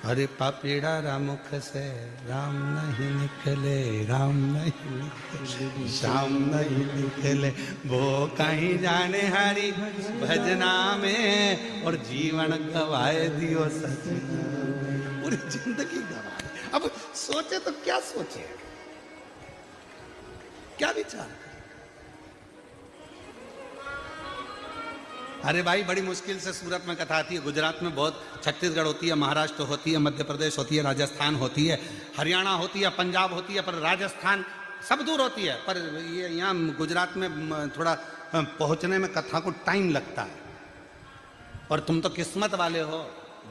अरे पापीड़ा मुख से राम नहीं निकले, राम नहीं निकले, श्याम नहीं निकले, वो कहीं जाने हरि भजना में, और जीवन गवाए दियो सजना, पूरी जिंदगी गवाए। अब सोचे तो क्या सोचे, क्या विचार। अरे भाई, बड़ी मुश्किल से सूरत में कथा आती है, गुजरात में बहुत, छत्तीसगढ़ होती है, महाराष्ट्र होती है, मध्य प्रदेश होती है, राजस्थान होती है, हरियाणा होती है, पंजाब होती है, पर राजस्थान सब दूर होती है। पर ये यहाँ गुजरात में थोड़ा पहुँचने में कथा को टाइम लगता है, और तुम तो किस्मत वाले हो,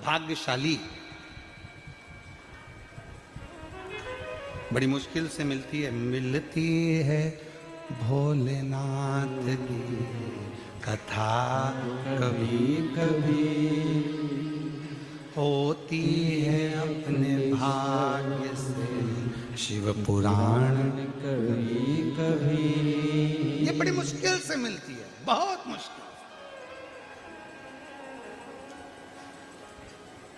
भाग्यशाली। बड़ी मुश्किल से मिलती है, मिलती है भोलेनाथ की कथा कभी कभी, होती है अपने भाग्य से शिव पुराण कभी कभी। ये बड़ी मुश्किल से मिलती है, बहुत मुश्किल।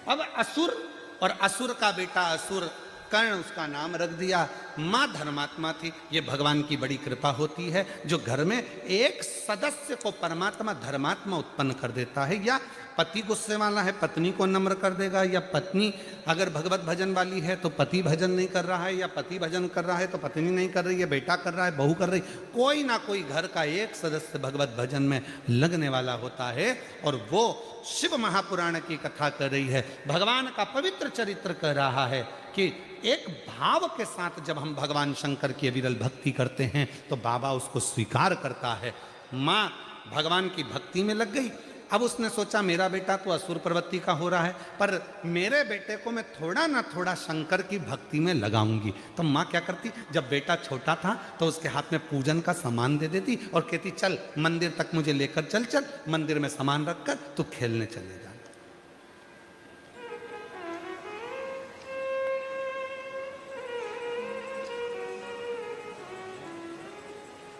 अब असुर, और असुर का बेटा असुर कर्ण, उसका नाम रख दिया। मां धर्मात्मा थी, ये भगवान की बड़ी कृपा होती है जो घर में एक सदस्य को परमात्मा धर्मात्मा उत्पन्न कर देता है। या पति गुस्से वाला है, पत्नी को नम्र कर देगा, या पत्नी अगर भगवत भजन वाली है तो पति भजन नहीं कर रहा है, या पति भजन कर रहा है तो पत्नी नहीं कर रही है, बेटा कर रहा है, बहू कर रही, कोई ना कोई घर का एक सदस्य भगवत भजन में लगने वाला होता है। और वो शिव महापुराण की कथा कर रही है, भगवान का पवित्र चरित्र कर रहा है कि एक भाव के साथ जब हम भगवान शंकर की विरल भक्ति करते हैं तो बाबा उसको स्वीकार करता है। माँ भगवान की भक्ति में लग गई, अब उसने सोचा मेरा बेटा तो असुर प्रवृत्ति का हो रहा है, पर मेरे बेटे को मैं थोड़ा ना थोड़ा शंकर की भक्ति में लगाऊंगी। तो माँ क्या करती, जब बेटा छोटा था तो उसके हाथ में पूजन का सामान दे देती और कहती चल मंदिर तक मुझे लेकर चल, चल मंदिर में सामान रखकर तू खेलने चले जा।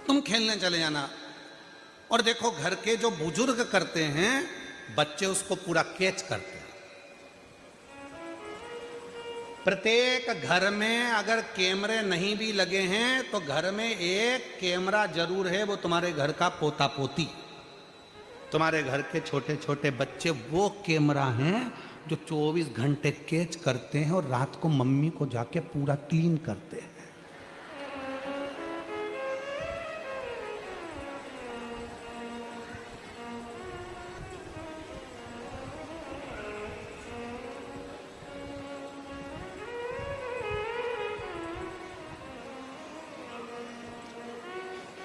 तुम खेलने चले जाना। और देखो घर के जो बुजुर्ग करते हैं, बच्चे उसको पूरा कैच करते हैं। प्रत्येक घर में अगर कैमरे नहीं भी लगे हैं तो घर में एक कैमरा जरूर है, वो तुम्हारे घर का पोता पोती, तुम्हारे घर के छोटे छोटे बच्चे वो कैमरा हैं जो 24 घंटे कैच करते हैं और रात को मम्मी को जाके पूरा क्लीन करते हैं।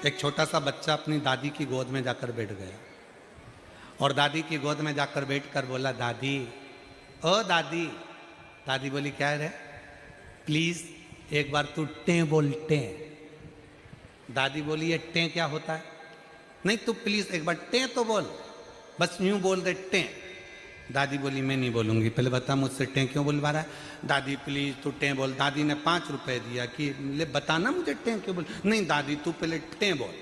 एक छोटा सा बच्चा अपनी दादी की गोद में जाकर बैठ गया और दादी की गोद में जाकर बैठकर बोला, दादी, ओ दादी। दादी बोली, क्या है रे? प्लीज एक बार तू टें बोल, टें। दादी बोली, ये टें क्या होता है? नहीं, तू प्लीज एक बार टें तो बोल, बस यूं बोल दे टें। दादी बोली, मैं नहीं बोलूंगी, पहले बता मुझसे टें क्यों बुलवा रहा है? दादी प्लीज तू टें बोल। दादी ने 5 रुपए दिया कि ले बताना मुझे टें क्यों बोल। नहीं दादी तू पहले टें बोल।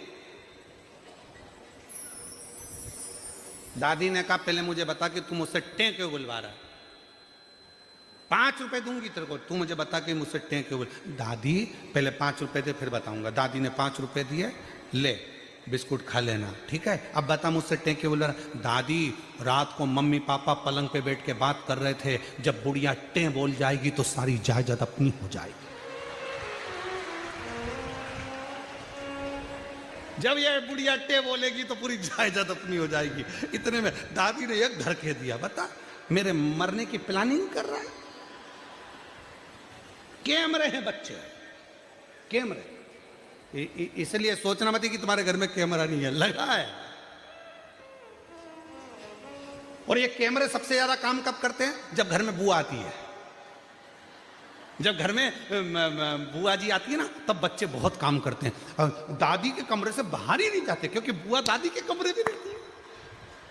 दादी ने कहा पहले मुझे बता कि तू मुझसे टें क्यों बुलवा रहा है। 5 रुपए दूंगी तेरे को, तू मुझे बता कि मुझसे टें क्यों बोल। दादी पहले 5 रुपए दे फिर बताऊंगा। दादी ने 5 रुपए दिए, ले बिस्कुट खा लेना, ठीक है। अब बता मुझसे टें क्यों बोल रहा। दादी रात को मम्मी पापा पलंग पे बैठ के बात कर रहे थे, जब बुढ़िया टें बोल जाएगी तो सारी जायदाद अपनी हो जाएगी। जब ये बुढ़िया टें बोलेगी तो पूरी जायदाद अपनी हो जाएगी। इतने में दादी ने एक धड़के दिया, बता मेरे मरने की प्लानिंग कर रहा है। कैमरे हैं बच्चे, कैमरे। इसलिए सोचना मत कि तुम्हारे घर में कैमरा नहीं है, लगा है। और ये कैमरे सबसे ज्यादा काम कब करते हैं? जब घर में बुआ आती है। जब घर में बुआ जी आती है ना, तब बच्चे बहुत काम करते हैं। दादी के कमरे से बाहर ही नहीं जाते, क्योंकि बुआ दादी के कमरे में रहती है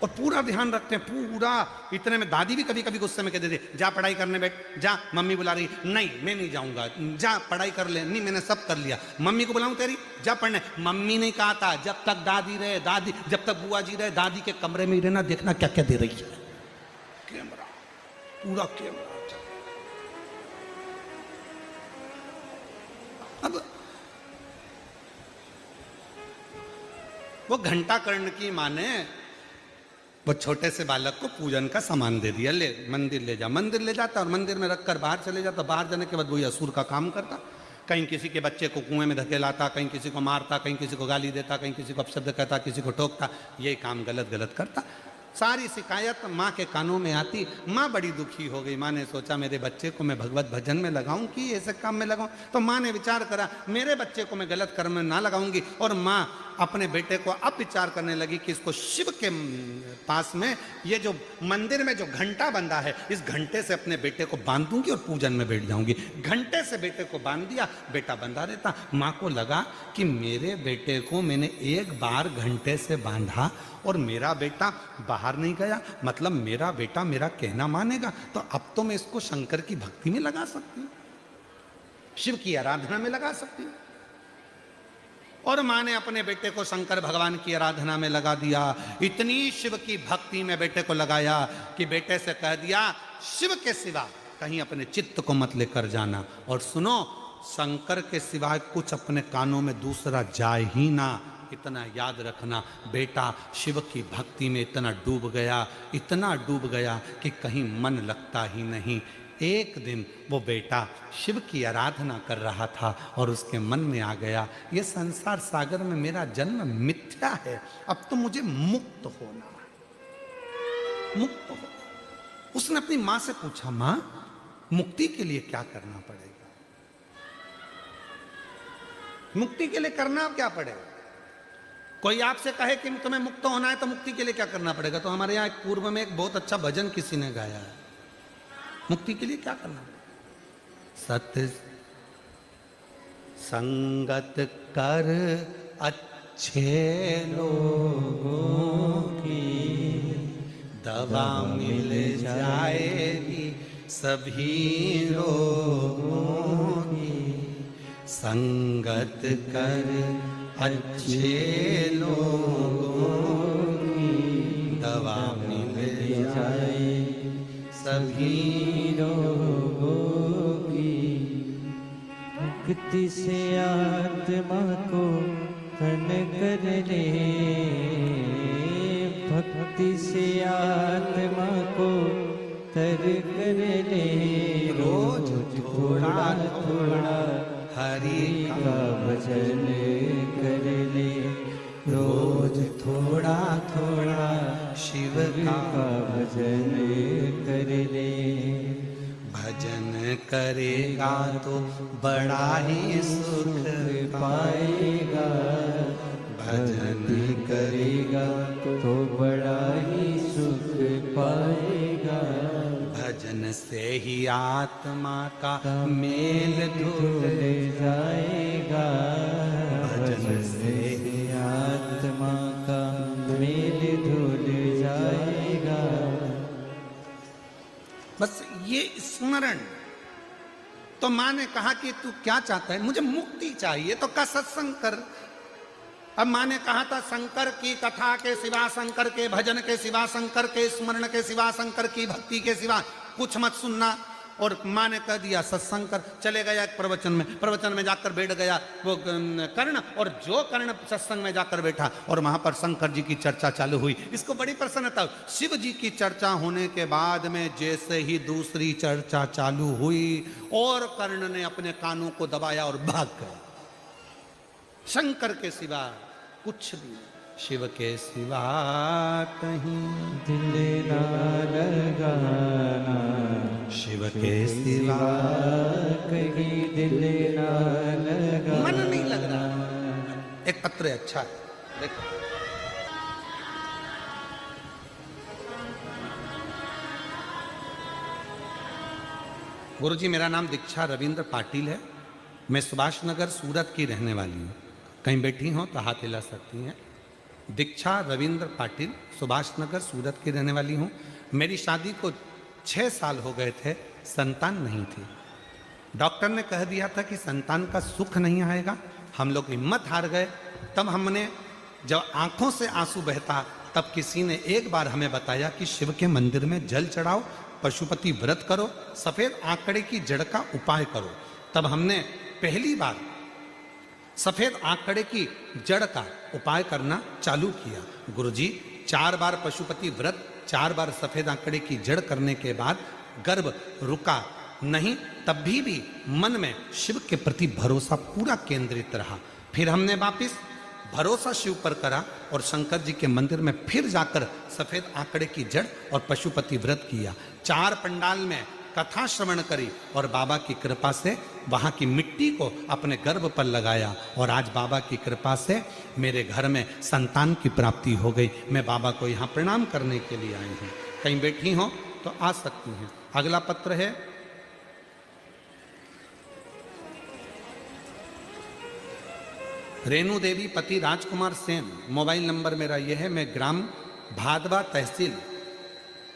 और पूरा ध्यान रखते हैं, पूरा। इतने में दादी भी कभी कभी गुस्से में कह देती, जा पढ़ाई करने बैठ, जा मम्मी बुला रही। नहीं मैं नहीं जाऊंगा, जा पढ़ाई कर ले। नहीं मैंने सब कर लिया। मम्मी को बुलाऊं तेरी, जा पढ़ने। मम्मी नहीं कहा था, जब तक दादी रहे, दादी जब तक बुआ जी रहे, दादी के कमरे में ही रहना, देखना क्या क्या दे रही है। कैमरा, पूरा कैमरा। अब वो घंटा कर्ण की मां ने वो छोटे से बालक को पूजन का सामान दे दिया, ले मंदिर ले जा। मंदिर ले जाता और मंदिर में रखकर बाहर चले जाता। बाहर जाने के बाद वही असुर का काम करता। कहीं किसी के बच्चे को कुएं में धकेलाता, कहीं किसी को मारता, कहीं किसी को गाली देता, कहीं किसी को अपशब्द कहता, किसी को टोकता। ये काम गलत गलत करता। सारी शिकायत माँ के कानों में आती। माँ बड़ी दुखी हो गई। माँ ने सोचा मेरे बच्चे को मैं भगवत भजन में लगाऊं कि ऐसे काम में लगाऊं। तो माँ ने विचार करा मेरे बच्चे को मैं गलत कर्म में ना लगाऊंगी। और माँ अपने बेटे को अब विचार करने लगी कि इसको शिव के पास में ये जो मंदिर में जो घंटा बंधा है, इस घंटे से अपने बेटे को बांध दूंगी और पूजन में बैठ जाऊंगी। घंटे से बेटे को बांध दिया, बेटा बंधा रहता। माँ को लगा कि मेरे बेटे को मैंने एक बार घंटे से बांधा और मेरा बेटा बाहर नहीं गया, मतलब मेरा बेटा मेरा कहना मानेगा। तो अब तो मैं इसको शंकर की भक्ति में लगा सकती हूँ, शिव की आराधना में लगा सकती हूँ। और माँ ने अपने बेटे को शंकर भगवान की आराधना में लगा दिया। इतनी शिव की भक्ति में बेटे को लगाया कि बेटे से कह दिया शिव के सिवा कहीं अपने चित्त को मत लेकर जाना। और सुनो, शंकर के सिवाय कुछ अपने कानों में दूसरा जाए ही ना। इतना याद रखना। बेटा शिव की भक्ति में इतना डूब गया, इतना डूब गया कि कहीं मन लगता ही नहीं। एक दिन वो बेटा शिव की आराधना कर रहा था और उसके मन में आ गया, ये संसार सागर में मेरा जन्म मिथ्या है, अब तो मुझे मुक्त होना है, मुक्त हो। उसने अपनी माँ से पूछा, माँ मुक्ति के लिए क्या करना पड़ेगा? मुक्ति के लिए करना क्या पड़ेगा? कोई आपसे कहे कि तुम्हें मुक्त होना है तो मुक्ति के लिए क्या करना पड़ेगा, तो हमारे यहाँ एक पूर्व में एक बहुत अच्छा भजन किसी ने गाया है, मुक्ति के लिए क्या करना, सत्य संगत कर अच्छे लोगों की, दवा मिल जाएगी सभी रोगों की, संगत कर अच्छे लोगों की, दवा मिल जाए सभी रोगों की, मुक्ति से आत्मा को धन कर ले, भक्ति से आत्मा को तर कर ले, रोज थोड़ा थोड़ा हरि का भजन कर ले, रोज थोड़ा थोड़ा शिव का भजन कर ले, भजन करेगा तो बड़ा ही सुख पाएगा, भजन करेगा तो बड़ा ही सुख पाएगा, भजन से ही आत्मा का मेल धुल जाएगा, भजन से ही आत्मा का मेल धुल जाएगा। बस ये स्मरण। तो माँ ने कहा कि तू क्या चाहता है, मुझे मुक्ति चाहिए, तो का सत्संग कर। अब माँ ने कहा था शंकर की कथा के सिवा, शंकर के भजन के सिवा, शंकर के स्मरण के सिवा, शंकर की भक्ति के सिवा कुछ मत सुनना। और माँ ने कह दिया सत्संग कर। चले गया एक प्रवचन में जाकर बैठ गया वो कर्ण, और जो कर्ण सत्संग में जाकर बैठा और वहां पर शंकर जी की चर्चा चालू हुई। इसको बड़ी प्रसन्नता। शिव जी की चर्चा होने के बाद में जैसे ही दूसरी चर्चा चालू हुई और कर्ण ने अपने कानों को दबाया और भाग गया। शंकर के सिवा कुछ भी, शिव के सिवा कहीं दिल ना लगाना, शिव के सिवा कहीं दिल ना लगाना, मन नहीं लग रहा। एक पत्र है, अच्छा है, देखो। गुरुजी, मेरा नाम दीक्षा रविंद्र पाटिल है। मैं सुभाष नगर सूरत की रहने वाली हूँ। कहीं बैठी हो तो हाथ हिला सकती हैं। दीक्षा रविंद्र पाटिल, सुभाष नगर सूरत की रहने वाली हूँ। मेरी शादी को 6 साल हो गए थे, संतान नहीं थी। डॉक्टर ने कह दिया था कि संतान का सुख नहीं आएगा। हम लोग हिम्मत हार गए। तब हमने, जब आंखों से आंसू बहता, तब किसी ने एक बार हमें बताया कि शिव के मंदिर में जल चढ़ाओ, पशुपति व्रत करो, सफेद आंकड़े की जड़ का उपाय करो। तब हमने पहली बार सफेद आंकड़े की जड़ का उपाय करना चालू किया। गुरुजी, 4 बार पशुपति व्रत, 4 बार सफेद आंकड़े की जड़ करने के बाद गर्भ रुका नहीं, तब भी मन में शिव के प्रति भरोसा पूरा केंद्रित रहा। फिर हमने वापिस भरोसा शिव पर करा और शंकर जी के मंदिर में फिर जाकर सफेद आंकड़े की जड़ और पशुपति व्रत किया। 4 पंडाल में कथा श्रवण करी और बाबा की कृपा से वहाँ की मिट्टी को अपने गर्भ पर लगाया। और आज बाबा की कृपा से मेरे घर में संतान की प्राप्ति हो गई। मैं बाबा को यहाँ प्रणाम करने के लिए आई हूँ। कहीं बैठी हो तो आ सकती हैं। अगला पत्र है, रेणु देवी पति राजकुमार सेन। मोबाइल नंबर मेरा यह है। मैं ग्राम भादवा, तहसील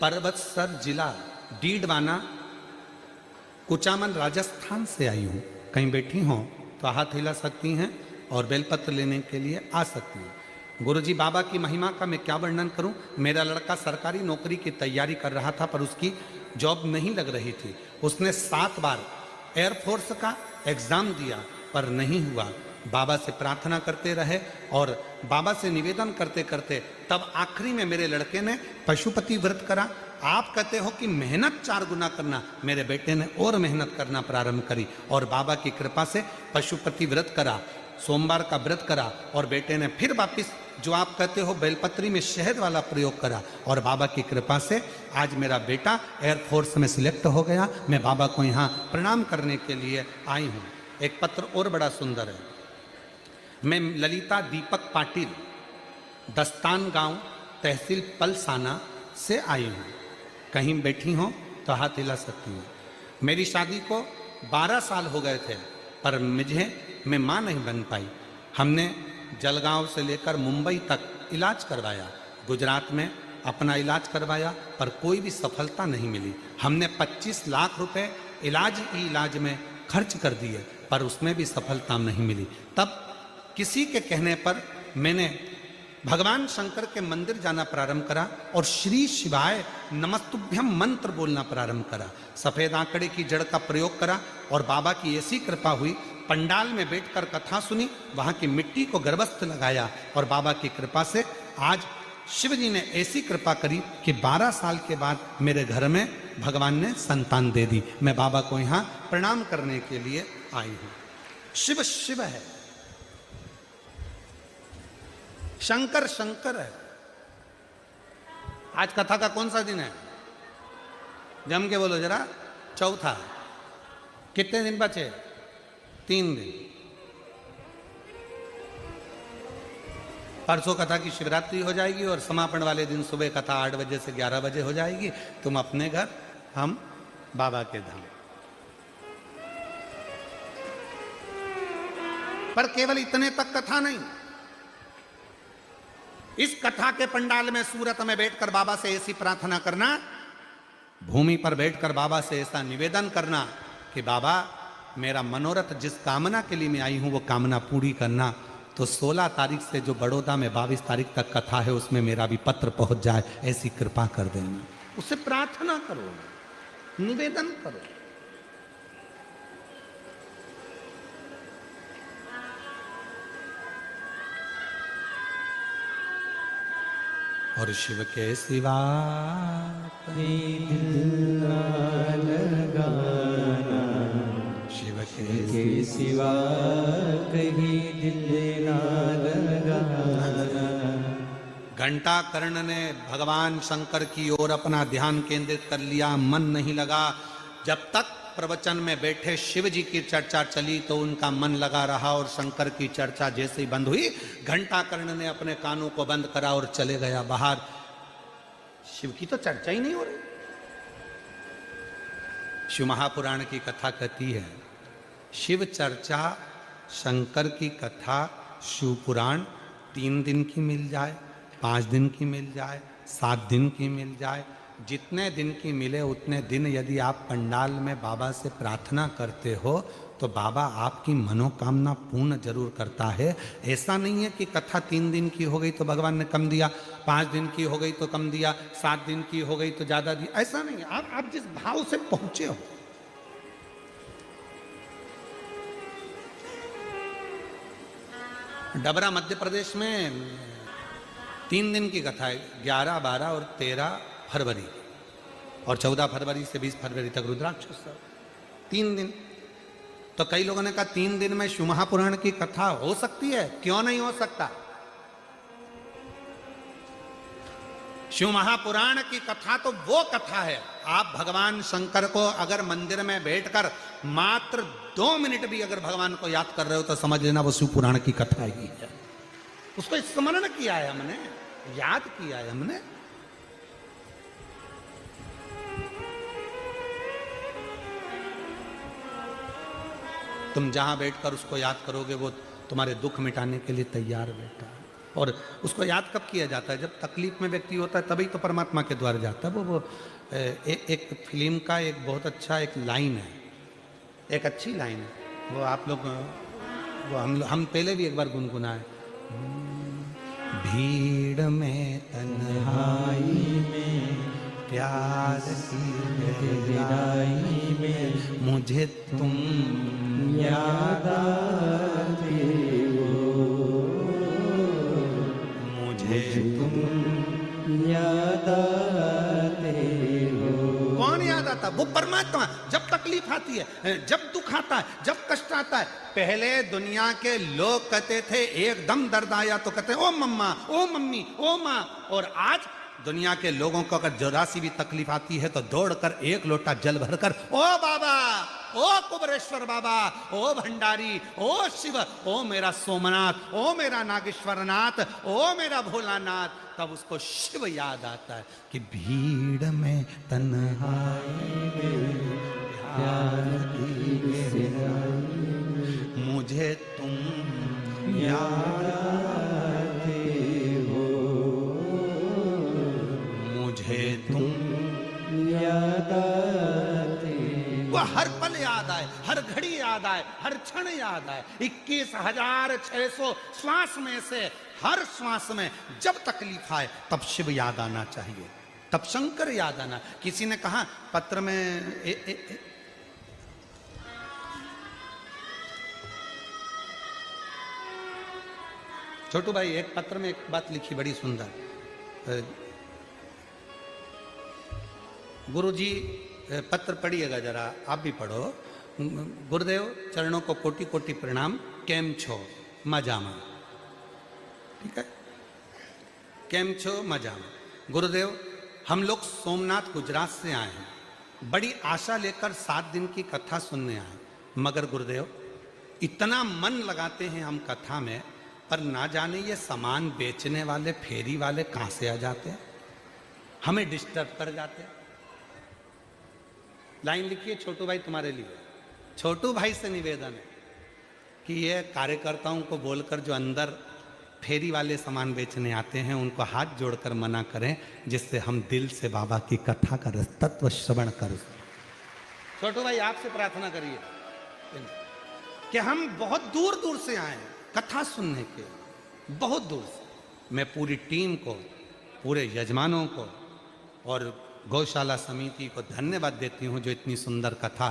पर्वतसर, जिला डीडवाना, कुचामन, राजस्थान से आई हूँ। कहीं बैठी हो तो हाथ हिला सकती हैं और बेलपत्र लेने के लिए आ सकती हैं। गुरुजी, बाबा की महिमा का मैं क्या वर्णन करूं। मेरा लड़का सरकारी नौकरी की तैयारी कर रहा था पर उसकी जॉब नहीं लग रही थी। उसने 7 बार एयरफोर्स का एग्ज़ाम दिया पर नहीं हुआ। बाबा से प्रार्थना करते रहे और बाबा से निवेदन करते करते तब आखिरी में मेरे लड़के ने पशुपति व्रत करा। आप कहते हो कि मेहनत 4 गुना करना, मेरे बेटे ने और मेहनत करना प्रारंभ करी और बाबा की कृपा से पशुपति व्रत करा, सोमवार का व्रत करा और बेटे ने फिर वापिस जो आप कहते हो बेलपत्री में शहद वाला प्रयोग करा और बाबा की कृपा से आज मेरा बेटा एयरफोर्स में सिलेक्ट हो गया। मैं बाबा को यहाँ प्रणाम करने के लिए आई हूँ। एक पत्र और बड़ा सुंदर है। मैं ललिता दीपक पाटिल, दस्तान गांव, तहसील पलसाना से आई हूँ। कहीं बैठी हो तो हाथ हिला सकती हूँ। मेरी शादी को 12 साल हो गए थे, पर मैं माँ नहीं बन पाई। हमने जलगांव से लेकर मुंबई तक इलाज करवाया, गुजरात में अपना इलाज करवाया, पर कोई भी सफलता नहीं मिली। हमने 25 लाख रुपए इलाज में खर्च कर दिए, पर उसमें भी सफलता नहीं मिली। तब किसी के कहने पर मैंने भगवान शंकर के मंदिर जाना प्रारंभ करा और श्री शिवाय नमस्तुभ्यम मंत्र बोलना प्रारंभ करा। सफेद आंकड़े की जड़ का प्रयोग करा और बाबा की ऐसी कृपा हुई, पंडाल में बैठकर कथा सुनी, वहां की मिट्टी को गर्भस्थ लगाया और बाबा की कृपा से आज शिव जी ने ऐसी कृपा करी कि 12 साल के बाद मेरे घर में भगवान ने संतान दे दी। मैं बाबा को यहां प्रणाम करने के लिए आई हूं। शिव शिव है, शंकर शंकर है। आज कथा का कौन सा दिन है? जम के बोलो जरा। चौथा। कितने दिन बचे? 3 दिन। परसों कथा की शिवरात्रि हो जाएगी और समापन वाले दिन सुबह कथा 8 बजे से 11 बजे हो जाएगी। तुम अपने घर, हम बाबा के धाम। पर केवल इतने तक कथा नहीं, इस कथा के पंडाल में सूरत में बैठकर बाबा से ऐसी प्रार्थना करना, भूमि पर बैठकर बाबा से ऐसा निवेदन करना कि बाबा मेरा मनोरथ जिस कामना के लिए मैं आई हूं वो कामना पूरी करना। तो 16 तारीख से जो बड़ौदा में 22 तारीख तक कथा है उसमें मेरा भी पत्र पहुंच जाए, ऐसी कृपा कर देना। उससे प्रार्थना करो, निवेदन करो। और शिव के सिवा दिल ना लगाना, शिव के सिवा कहीं दिल ना लगाना। घंटा कर्ण ने भगवान शंकर की ओर अपना ध्यान केंद्रित कर लिया, मन नहीं लगा। जब तक प्रवचन में बैठे शिव जी की चर्चा चली तो उनका मन लगा रहा और शंकर की चर्चा जैसे ही बंद हुई, घंटा कर्ण ने अपने कानों को बंद करा और चले गया बाहर। शिव की तो चर्चा ही नहीं हो रही। शिव महापुराण की कथा कहती है, शिव चर्चा, शंकर की कथा, शिव पुराण 3 दिन की मिल जाए, 5 दिन की मिल जाए, 7 दिन की मिल जाए, जितने दिन की मिले उतने दिन यदि आप पंडाल में बाबा से प्रार्थना करते हो तो बाबा आपकी मनोकामना पूर्ण जरूर करता है। ऐसा नहीं है कि कथा 3 दिन की हो गई तो भगवान ने कम दिया, 5 दिन की हो गई तो कम दिया, 7 दिन की हो गई तो ज्यादा दिया। ऐसा नहीं है। आप जिस भाव से पहुंचे हो। डबरा मध्य प्रदेश में 3 दिन की कथा है, 11, 12 और 13 फरवरी और 14 फरवरी से 20 फरवरी तक रुद्राक्ष उत्सव। 3 दिन। तो कई लोगों ने कहा 3 दिन में शिव महापुराण की कथा हो सकती है? क्यों नहीं हो सकता? शिव महापुराण की कथा तो वो कथा है, आप भगवान शंकर को अगर मंदिर में बैठकर मात्र 2 मिनट भी अगर भगवान को याद कर रहे हो तो समझ लेना वो शिव पुराण की कथा ही है। उसको स्मरण किया है हमने, याद किया है हमने। तुम जहां बैठकर उसको याद करोगे वो तुम्हारे दुख मिटाने के लिए तैयार बैठा है। और उसको याद कब किया जाता है? जब तकलीफ में व्यक्ति होता है तभी तो परमात्मा के द्वार जाता है। वो एक फिल्म का एक बहुत अच्छा एक लाइन है, एक अच्छी लाइन है, वो आप लोग वो हम पहले भी एक बार गुनगुनाए। भीड़ में तन्हाई में प्यार की गहराई में मुझे तुम याद आते हो, मुझे तुम याद आते हो। कौन याद आता? वो परमात्मा। जब तकलीफ आती है, जब दुख आता है, जब कष्ट आता है, पहले दुनिया के लोग कहते थे एकदम दर्द आया तो कहते ओ मम्मा, ओ मम्मी, ओ माँ। और आज दुनिया के लोगों को अगर जरा सी भी तकलीफ आती है तो दौड़कर 1 लोटा जल भरकर ओ बाबा, ओ कुबरेश्वर बाबा, ओ भंडारी, ओ शिव, ओ मेरा सोमनाथ, ओ मेरा नागेश्वरनाथ, ओ मेरा भोलानाथ, तब उसको शिव याद आता है कि भीड़ में तन्हाई में प्यार की गहराई, मुझे तुम याद आते हो, मुझे तुम याद आते। वो हर पल याद आए, हर घड़ी याद आए, हर क्षण याद आए। 21,600 श्वास में से हर श्वास में जब तकलीफ आए तब शिव याद आना चाहिए, तब शंकर याद आना। किसी ने कहा पत्र में छोटू भाई एक पत्र में एक बात लिखी बड़ी सुंदर। गुरुजी पत्र पढ़िएगा जरा, आप भी पढ़ो। गुरुदेव चरणों को कोटि कोटि प्रणाम, केम छो मजामा, ठीक है, केम छो मजामा। गुरुदेव हम लोग सोमनाथ गुजरात से आए हैं, बड़ी आशा लेकर 7 दिन की कथा सुनने आए, मगर गुरुदेव इतना मन लगाते हैं हम कथा में, पर ना जाने ये सामान बेचने वाले फेरी वाले कहाँ से आ जाते हैं, हमें डिस्टर्ब कर जाते हैं। लाइन लिखिए छोटू भाई तुम्हारे लिए, छोटू भाई से निवेदन है कि ये कार्यकर्ताओं को बोलकर जो अंदर फेरी वाले सामान बेचने आते हैं उनको हाथ जोड़कर मना करें, जिससे हम दिल से बाबा की कथा का तत्व श्रवण कर। छोटू भाई आपसे प्रार्थना करिए कि हम बहुत दूर दूर से आए हैं कथा सुनने के, बहुत दूर से। मैं पूरी टीम को, पूरे यजमानों को और गौशाला समिति को धन्यवाद देती हूँ जो इतनी सुंदर कथा,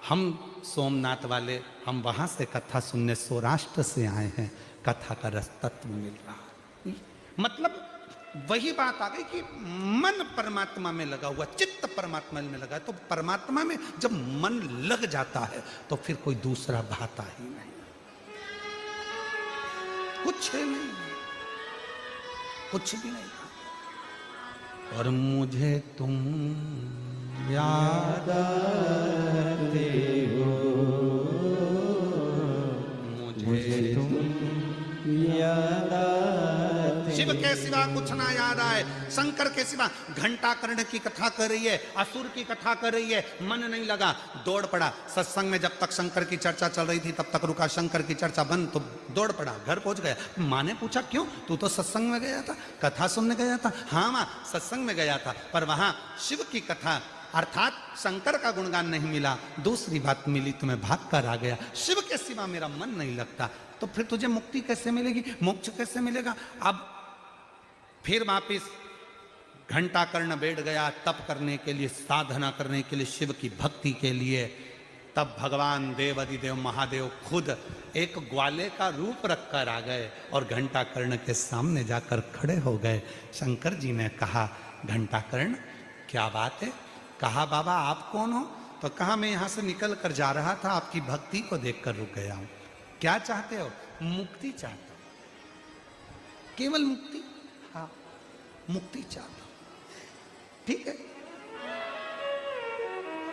हम सोमनाथ वाले हम वहाँ से कथा सुनने सौराष्ट्र से आए हैं, कथा का रस तत्व मिल रहा है। मतलब वही बात आ गई कि मन परमात्मा में लगा हुआ, चित्त परमात्मा में लगा है, तो परमात्मा में जब मन लग जाता है तो फिर कोई दूसरा भाता ही नहीं, कुछ नहीं, कुछ भी नहीं। और मुझे तुम याद आते हो, मुझे तुम याद आते। शिव के सिवा कुछ ना याद आए, शंकर के सिवा। घंटा कर्ण की कथा कर रही है, असुर की कथा कर रही है, मन नहीं लगा, दौड़ पड़ा। सत्संग में जब तक शंकर की चर्चा चल रही थी तब तक रुका, शंकर की चर्चा बंद तो दौड़ पड़ा, घर पहुंच गया। माँ ने पूछा क्यों, तू तो सत्संग में गया था, कथा सुनने गया था। हाँ माँ सत्संग में गया था, पर वहां शिव की कथा अर्थात शंकर का गुणगान नहीं मिला, दूसरी बात मिली, तुम्हें भाग कर आ गया। शिव के सिवा मेरा मन नहीं लगता, तो फिर तुझे मुक्ति कैसे मिलेगी, मोक्ष कैसे मिलेगा। अब फिर वापिस घंटा कर्ण बैठ गया तप करने के लिए, साधना करने के लिए, शिव की भक्ति के लिए। तब भगवान देवाधिदेव महादेव खुद एक ग्वाले का रूप रखकर आ गए और घंटा कर्ण के सामने जाकर खड़े हो गए। शंकर जी ने कहा घंटा कर्ण क्या बात है। कहा बाबा आप कौन हो। तो कहा मैं यहाँ से निकल कर जा रहा था, आपकी भक्ति को देखकर रुक गया हूँ। क्या चाहते हो। मुक्ति चाहता हूँ, केवल मुक्ति। हाँ मुक्ति चाहता हूँ, ठीक है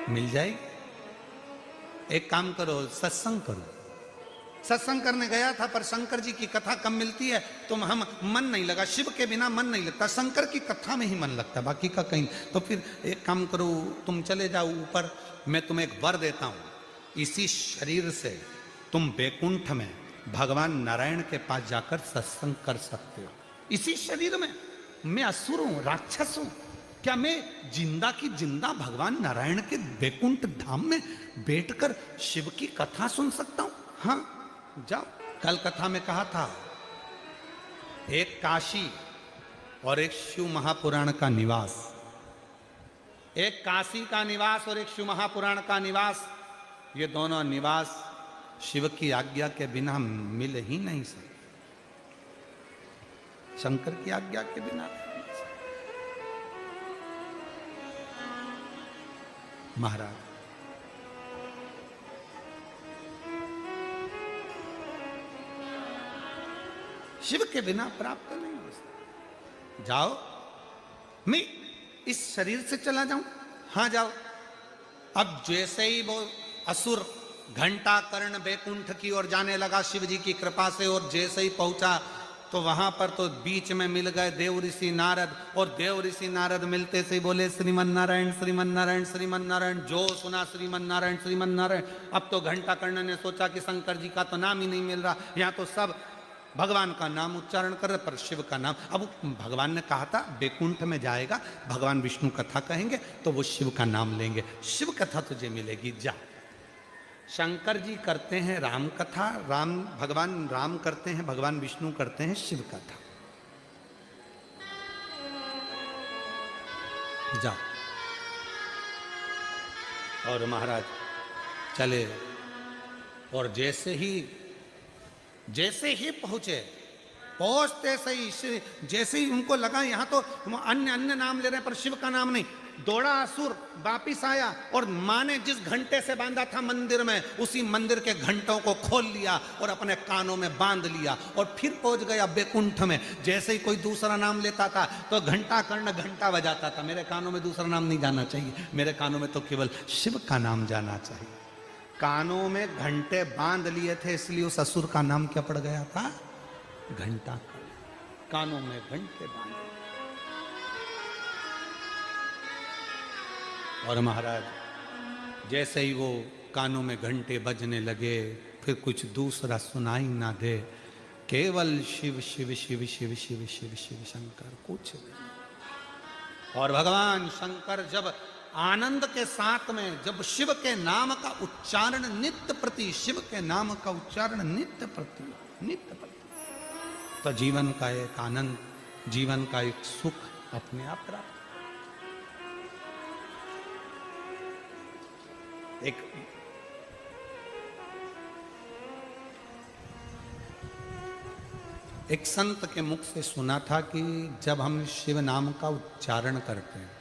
मिल जाएगी। एक काम करो सत्संग करो। सत्संग करने गया था पर शंकर जी की कथा कम मिलती है तो हम मन नहीं लगा, शिव के बिना मन नहीं लगता, शंकर की कथा में ही मन लगता, बाकी का कहीं। तो फिर एक काम करो तुम चले जाओ ऊपर, मैं तुम्हें एक वर देता हूं, इसी शरीर से तुम बैकुंठ में भगवान नारायण के पास जाकर सत्संग कर सकते हो। इसी शरीर में मैं असुर हूं, राक्षस हूं, क्या मैं जिंदा की जिंदा भगवान नारायण के बैकुंठ धाम में बैठकर शिव की कथा सुन सकता हूं। हाँ जाओ। कल कथा में कहा था एक काशी और एक शिव महापुराण का निवास, एक काशी का निवास और एक शिव महापुराण का निवास, ये दोनों निवास शिव की आज्ञा के बिना मिल ही नहीं सकते, शंकर की आज्ञा के बिना। महाराज शिव के बिना प्राप्त नहीं हो सकता। जाओ, मैं इस शरीर से चला जाऊं। हाँ जाओ। अब जैसे ही वो असुर घंटा कर्ण बैकुंठ की ओर जाने लगा शिव जी की कृपा से, और जैसे ही पहुंचा तो वहां पर तो बीच में मिल गए देव ऋषि नारद, और देव ऋषि नारद मिलते से ही बोले श्रीमन नारायण श्रीमन नारायण श्रीमन नारायण। जो सुना श्रीमन नारायण श्रीमन नारायण। अब तो घंटा कर्ण ने सोचा कि शंकर जी का तो नाम ही नहीं मिल रहा, यहाँ तो सब भगवान का नाम उच्चारण कर रहे पर शिव का नाम। अब भगवान ने कहा था बैकुंठ में जाएगा, भगवान विष्णु कथा कहेंगे तो वो शिव का नाम लेंगे, शिव कथा तुझे मिलेगी, जा। शंकर जी करते हैं राम कथा, भगवान राम करते हैं, भगवान विष्णु करते हैं शिव कथा। जाओ। और महाराज चले, और जैसे ही पहुंचते सही, जैसे ही उनको लगा यहां तो अन्य नाम ले रहे हैं पर शिव का नाम नहीं, दौड़ा असुर, वापिस आया और माँ ने जिस घंटे से बांधा था मंदिर में, उसी मंदिर के घंटों को खोल लिया और अपने कानों में बांध लिया, और फिर पहुंच गया बैकुंठ में। जैसे ही कोई दूसरा नाम लेता था तो घंटा कर्ण घंटा बजाता था, मेरे कानों में दूसरा नाम नहीं जाना चाहिए, मेरे कानों में तो केवल शिव का नाम जाना चाहिए। कानों में घंटे बांध लिए थे, इसलिए उस असुर का नाम क्या पड़ गया था? घंटा कर्ण। कानों में घंटे बांध। और महाराज जैसे ही वो कानों में घंटे बजने लगे, फिर कुछ दूसरा सुनाई ना दे, केवल शिव शिव शिव शिव शिव शिव शिव शंकर, कुछ नहीं। और भगवान शंकर जब आनंद के साथ में, जब शिव के नाम का उच्चारण नित्य प्रति, शिव के नाम का उच्चारण नित्य प्रति, तो जीवन का एक आनंद, जीवन का एक सुख अपने आप प्राप्त। एक संत के मुख से सुना था कि जब हम शिव नाम का उच्चारण करते हैं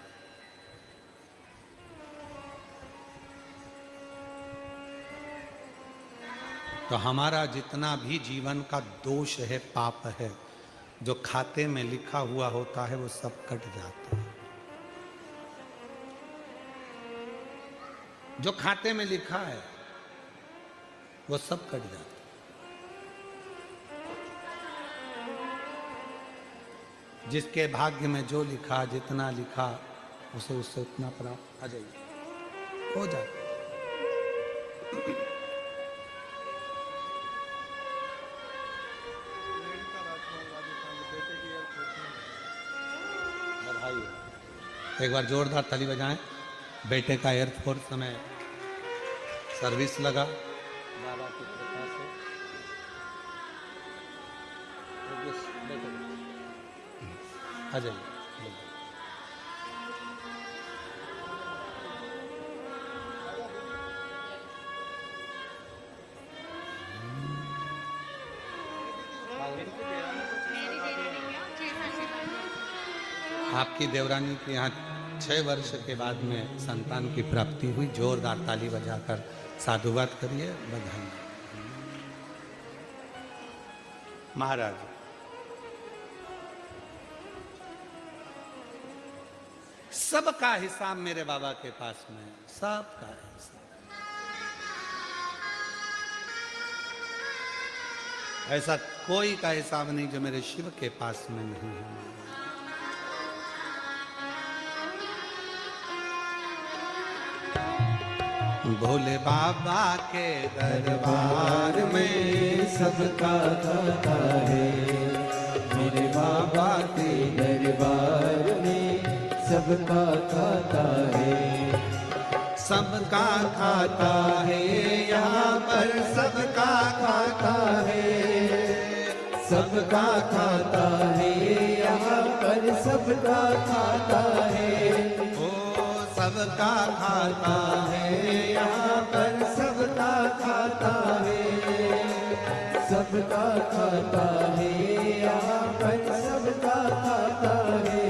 तो हमारा जितना भी जीवन का दोष है, पाप है, जो खाते में लिखा हुआ होता है वो सब कट जाता है। जो खाते में लिखा है वो सब कट जाता है। जिसके भाग्य में जो लिखा, जितना लिखा, उसे उससे उतना प्राप्त आ जाइए, हो जाता। एक बार जोरदार ताली बजाएं। बेटे का एयरफोर्स में सर्विस लगा बाबा की कृपा से। आ जाइए। आपकी देवरानी के यहाँ 6 वर्ष के बाद में संतान की प्राप्ति हुई। जोरदार ताली बजाकर साधुवाद करिए, बधाई। महाराज सबका हिसाब मेरे बाबा के पास में, सबका हिसाब। ऐसा कोई का हिसाब नहीं जो मेरे शिव के पास में नहीं है। भोले बाबा के दरबार में सबका खाता है, मेरे बाबा के दरबार में सबका खाता है। सबका खाता है यहाँ पर, सबका खाता है, सबका खाता है यहाँ पर, सबका खाता है। सबका खाता है यहाँ पर, सबका खाता है, सबका खाता है यहाँ पर, सबका खाता है।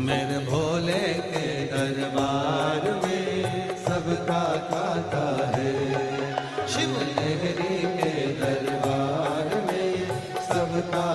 मेरे भोले के दरबार में सबका खाता है, शिव लहरी के दरबार में सबका